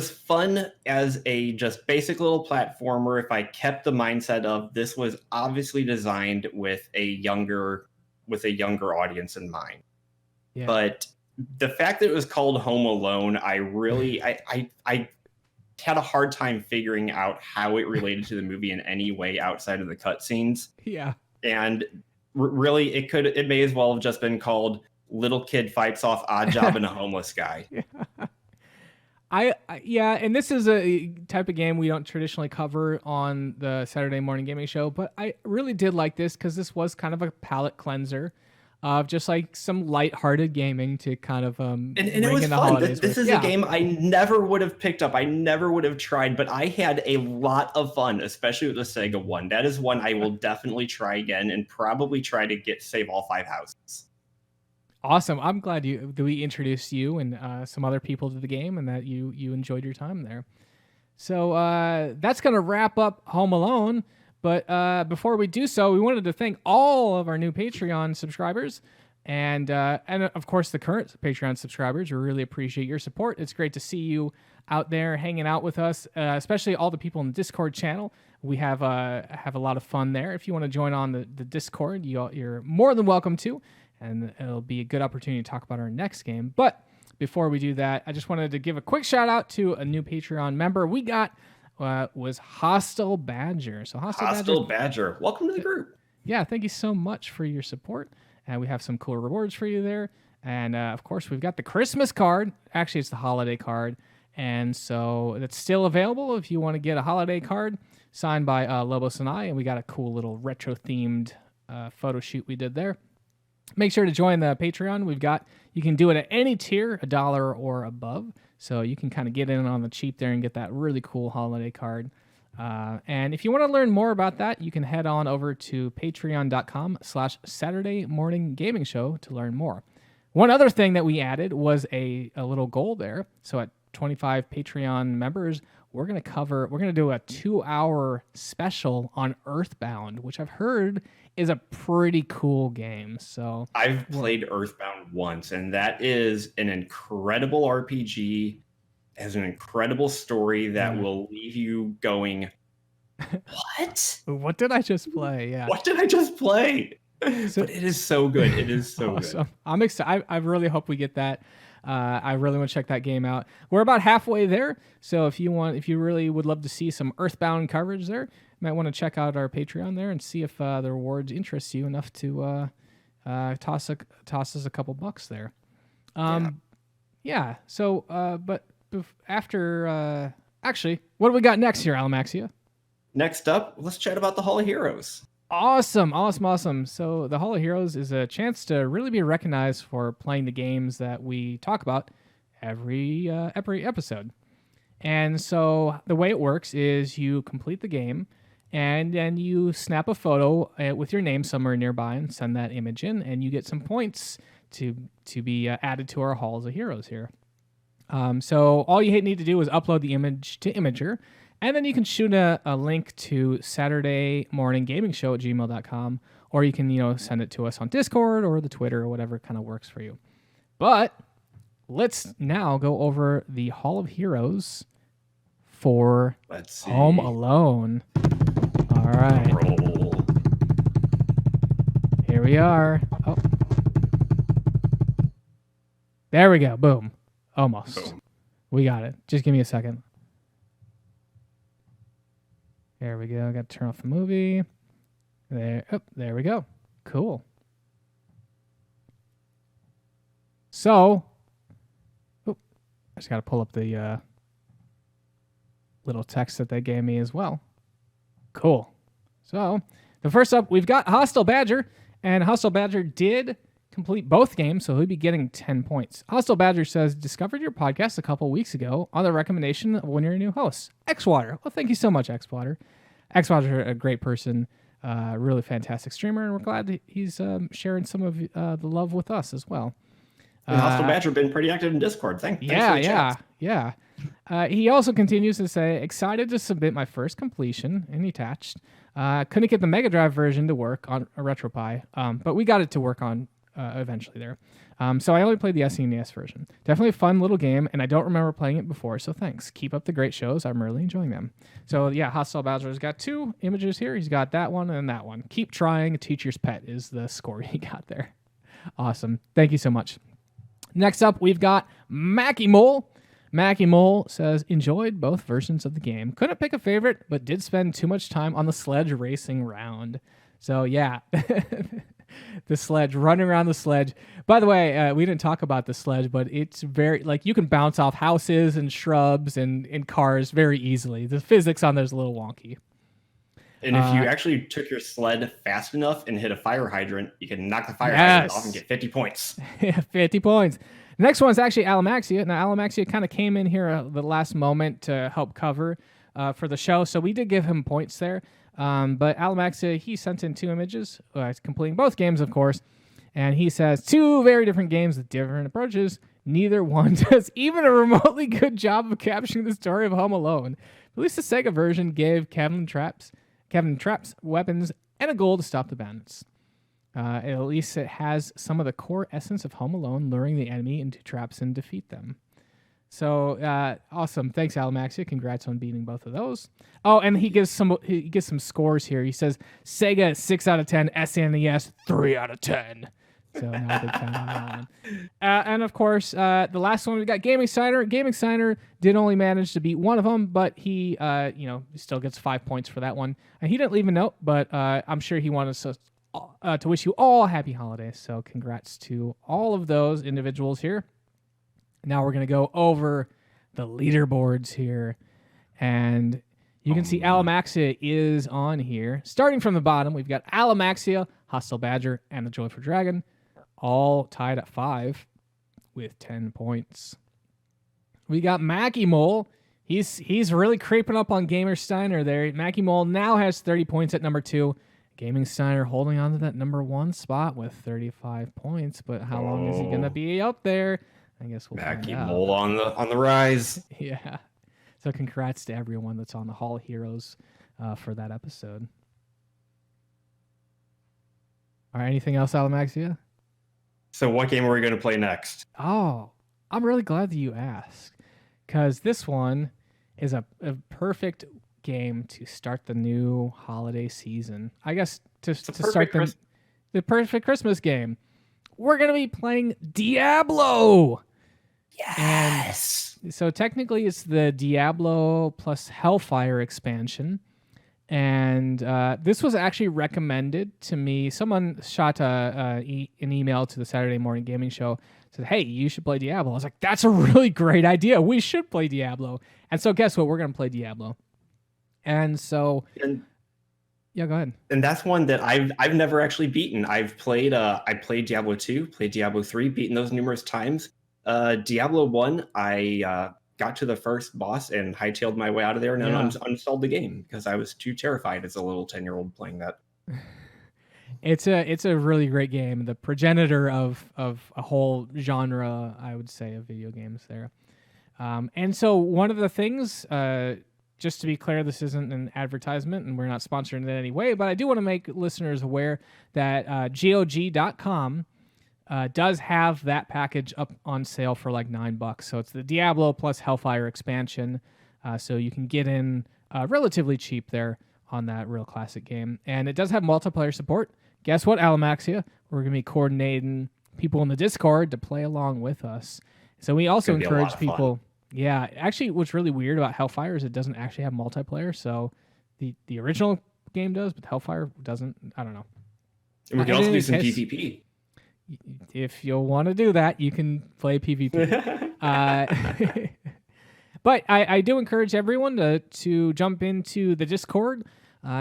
fun as a just basic little platformer. If I kept the mindset of this was obviously designed with a younger audience in mind. Yeah. But the fact that it was called Home Alone, I really I had a hard time figuring out how it related to the movie in any way outside of the cutscenes. Yeah. And really, it may as well have just been called Little Kid Fights Off Odd Job and a Homeless Guy. Yeah. And this is a type of game we don't traditionally cover on the Saturday morning gaming show, but I really did like this because this was kind of a palate cleanser of just like some lighthearted gaming to kind of and it was fun. This is a game I never would have picked up. I never would have tried, but I had a lot of fun, especially with the Sega one. That is one I will definitely try again and probably try to save all 5 houses. Awesome. I'm glad that we introduced you and some other people to the game and that you enjoyed your time there. So that's going to wrap up Home Alone. But before we do so, we wanted to thank all of our new Patreon subscribers and of course the current Patreon subscribers. We really appreciate your support. It's great to see you out there hanging out with us, especially all the people in the Discord channel. We have a lot of fun there. If you want to join on the Discord, you're more than welcome to, and it'll be a good opportunity to talk about our next game. But before we do that, I just wanted to give a quick shout out to a new Patreon member we got. Was Hostile Badger. So Hostile Badger, welcome to the group. Yeah, thank you so much for your support. And we have some cool rewards for you there. And of course, we've got the Christmas card. Actually, it's the holiday card. And so it's still available if you want to get a holiday card signed by Lobos and I. And we got a cool little retro-themed photo shoot we did there. Make sure to join the Patreon. You can do it at any tier, $1 or above. So you can kind of get in on the cheap there and get that really cool holiday card. And if you want to learn more about that, you can head on over to patreon.com/Saturday Morning Gaming Show to learn more. One other thing that we added was a little goal there. So at 25 Patreon members, we're going to do a 2-hour special on Earthbound, which I've heard is a pretty cool game. So I've played Earthbound once, and that is an incredible RPG. It has an incredible story that will leave you going, what? What did I just play? Yeah. What did I just play? But it is so good. It is so awesome. Good. I'm excited. I really hope we get that. I really want to check that game out. We're about halfway there, so if you really would love to see some Earthbound coverage there, you might want to check out our Patreon there and see if the rewards interest you enough to toss us a couple bucks there. Yeah. So, but after actually, what do we got next here, Alamaxia? Next up, let's chat about the Hall of Heroes. Awesome. So the Hall of Heroes is a chance to really be recognized for playing the games that we talk about every episode. And so the way it works is you complete the game, and then you snap a photo with your name somewhere nearby and send that image in, and you get some points to be added to our Halls of Heroes here. So all you need to do is upload the image to Imager, and then you can shoot a link to Saturday Morning Gaming Show at gmail.com, or you can send it to us on Discord or the Twitter or whatever kind of works for you. But let's now go over the Hall of Heroes for Home Alone. All right. Here we are. Oh. There we go. Boom. Almost. Boom. We got it. Just give me a second. There we go. Got to turn off the movie. There we go. Cool. So, I just got to pull up the little text that they gave me as well. Cool. So, the first up, we've got Hostile Badger, and Hostile Badger did complete both games, so he'll be getting 10 points. Hostile Badger says, discovered your podcast a couple weeks ago on the recommendation of one of your new hosts, Xwater. Well, thank you so much, Xwater. Xwater, a great person, really fantastic streamer, and we're glad that he's sharing some of the love with us as well. And Hostile Badger been pretty active in Discord. Thanks for the chat. He also continues to say, excited to submit my first completion, and he attached. Couldn't get the Mega Drive version to work on a RetroPie, but we got it to work on eventually there. So I only played the SNES version. Definitely a fun little game, and I don't remember playing it before, so thanks. Keep up the great shows. I'm really enjoying them. So yeah, Hostile Badger's got 2 images here. He's got that one and that one. Keep trying. Teacher's Pet is the score he got there. Awesome. Thank you so much. Next up, we've got Mackie Mole. Mackie Mole says, enjoyed both versions of the game. Couldn't pick a favorite, but did spend too much time on the sledge racing round. So yeah, the sledge, running around the sledge. By the way, we didn't talk about the sledge, but it's very, like, you can bounce off houses and shrubs and cars very easily. The physics on there's a little wonky. And if you actually took your sled fast enough and hit a fire hydrant, you can knock the fire hydrant off and get 50 points. 50 points. The next one's actually Alamaxia. Now, Alamaxia kind of came in here at the last moment to help cover for the show, so we did give him points there. But Alamaxia, he sent in 2 images, completing both games, of course, and he says, 2 very different games with different approaches. Neither one does even a remotely good job of capturing the story of Home Alone. At least the Sega version gave Kevin traps, weapons, and a goal to stop the bandits. At least it has some of the core essence of Home Alone, luring the enemy into traps and defeat them. So awesome! Thanks, Alamaxia. Congrats on beating both of those. Oh, and he gives some scores here. He says Sega 6 out of 10, SNES 3 out of 10. So not a good 10 on that one. And of course, the last one we got Gaming Signer. Gaming Signer did only manage to beat one of them, but he still gets 5 points for that one. And he didn't leave a note, but I'm sure he wanted to wish you all happy holidays. So congrats to all of those individuals here. Now we're going to go over the leaderboards here. And you can see Alamaxia is on here. Starting from the bottom, we've got Alamaxia, Hostile Badger, and the Joyful Dragon, all tied at 5 with 10 points. We got Mackie Mole. He's really creeping up on Gamer Steiner there. Mackie Mole now has 30 points at number 2. Gaming Steiner holding on to that number 1 spot with 35 points. But how long is he going to be up there? I guess we'll Mackie find out. Mole on the rise. Yeah. So congrats to everyone that's on the Hall of Heroes for that episode. All right, anything else, Alamaxia? So what game are we going to play next? Oh, I'm really glad that you asked, because this one is a perfect game to start the new holiday season. I guess to start the perfect Christmas game. We're going to be playing Diablo. Yes. And so technically it's the Diablo plus Hellfire expansion. And this was actually recommended to me. Someone shot an email to the Saturday Morning Gaming Show. Said, hey, you should play Diablo. I was like, that's a really great idea. We should play Diablo. And so guess what? We're going to play Diablo. And so... yeah, go ahead. And that's one that I've never actually beaten. I played Diablo 2, played Diablo 3, beaten those numerous times. Diablo 1, I got to the first boss and hightailed my way out of there and then uninstalled the game because I was too terrified as a little 10-year-old playing that. It's a really great game. The progenitor of a whole genre, I would say, of video games there. And so one of the things... just to be clear, this isn't an advertisement and we're not sponsored in any way, but I do want to make listeners aware that GOG.com does have that package up on sale for like $9. So it's the Diablo plus Hellfire expansion. So you can get in relatively cheap there on that real classic game. And it does have multiplayer support. guess what, Alamaxia? We're going to be coordinating people in the Discord to play along with us. So we also encourage people. Yeah, actually, what's really weird about Hellfire is it doesn't actually have multiplayer. So the original game does, but Hellfire doesn't. I don't know. And we can also do some PvP. If you'll want to do that, you can play PvP. But I do encourage everyone to jump into the Discord.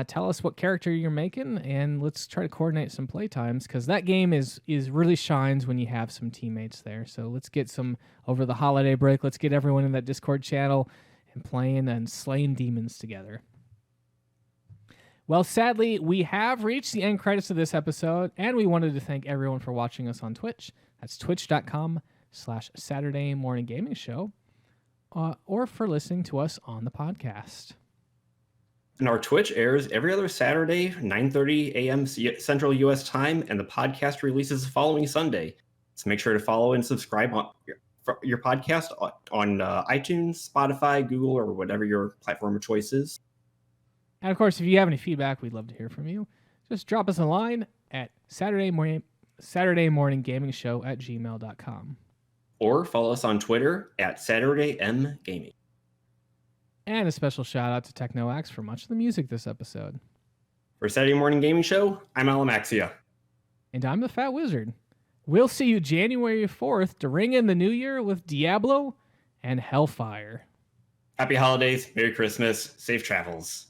Tell us what character you're making, and let's try to coordinate some playtimes, because that game is really shines when you have some teammates there. So let's get some over the holiday break. Let's get everyone in that Discord channel and playing and slaying demons together. Well, sadly, we have reached the end credits of this episode, and we wanted to thank everyone for watching us on Twitch. That's twitch.com/Saturday Morning Gaming Show, or for listening to us on the podcast. And our Twitch airs every other Saturday, 9:30 a.m. Central U.S. time, and the podcast releases the following Sunday. So make sure to follow and subscribe on your podcast on iTunes, Spotify, Google, or whatever your platform of choice is. And of course, if you have any feedback, we'd love to hear from you. Just drop us a line at Saturday morning gaming show at gmail.com. Or follow us on Twitter at SaturdayMGaming. And a special shout out to TechnoAxe for much of the music this episode. For Saturday Morning Gaming Show, I'm Alamaxia. And I'm the Fat Wizard. We'll see you January 4th to ring in the new year with Diablo and Hellfire. Happy holidays, Merry Christmas, safe travels.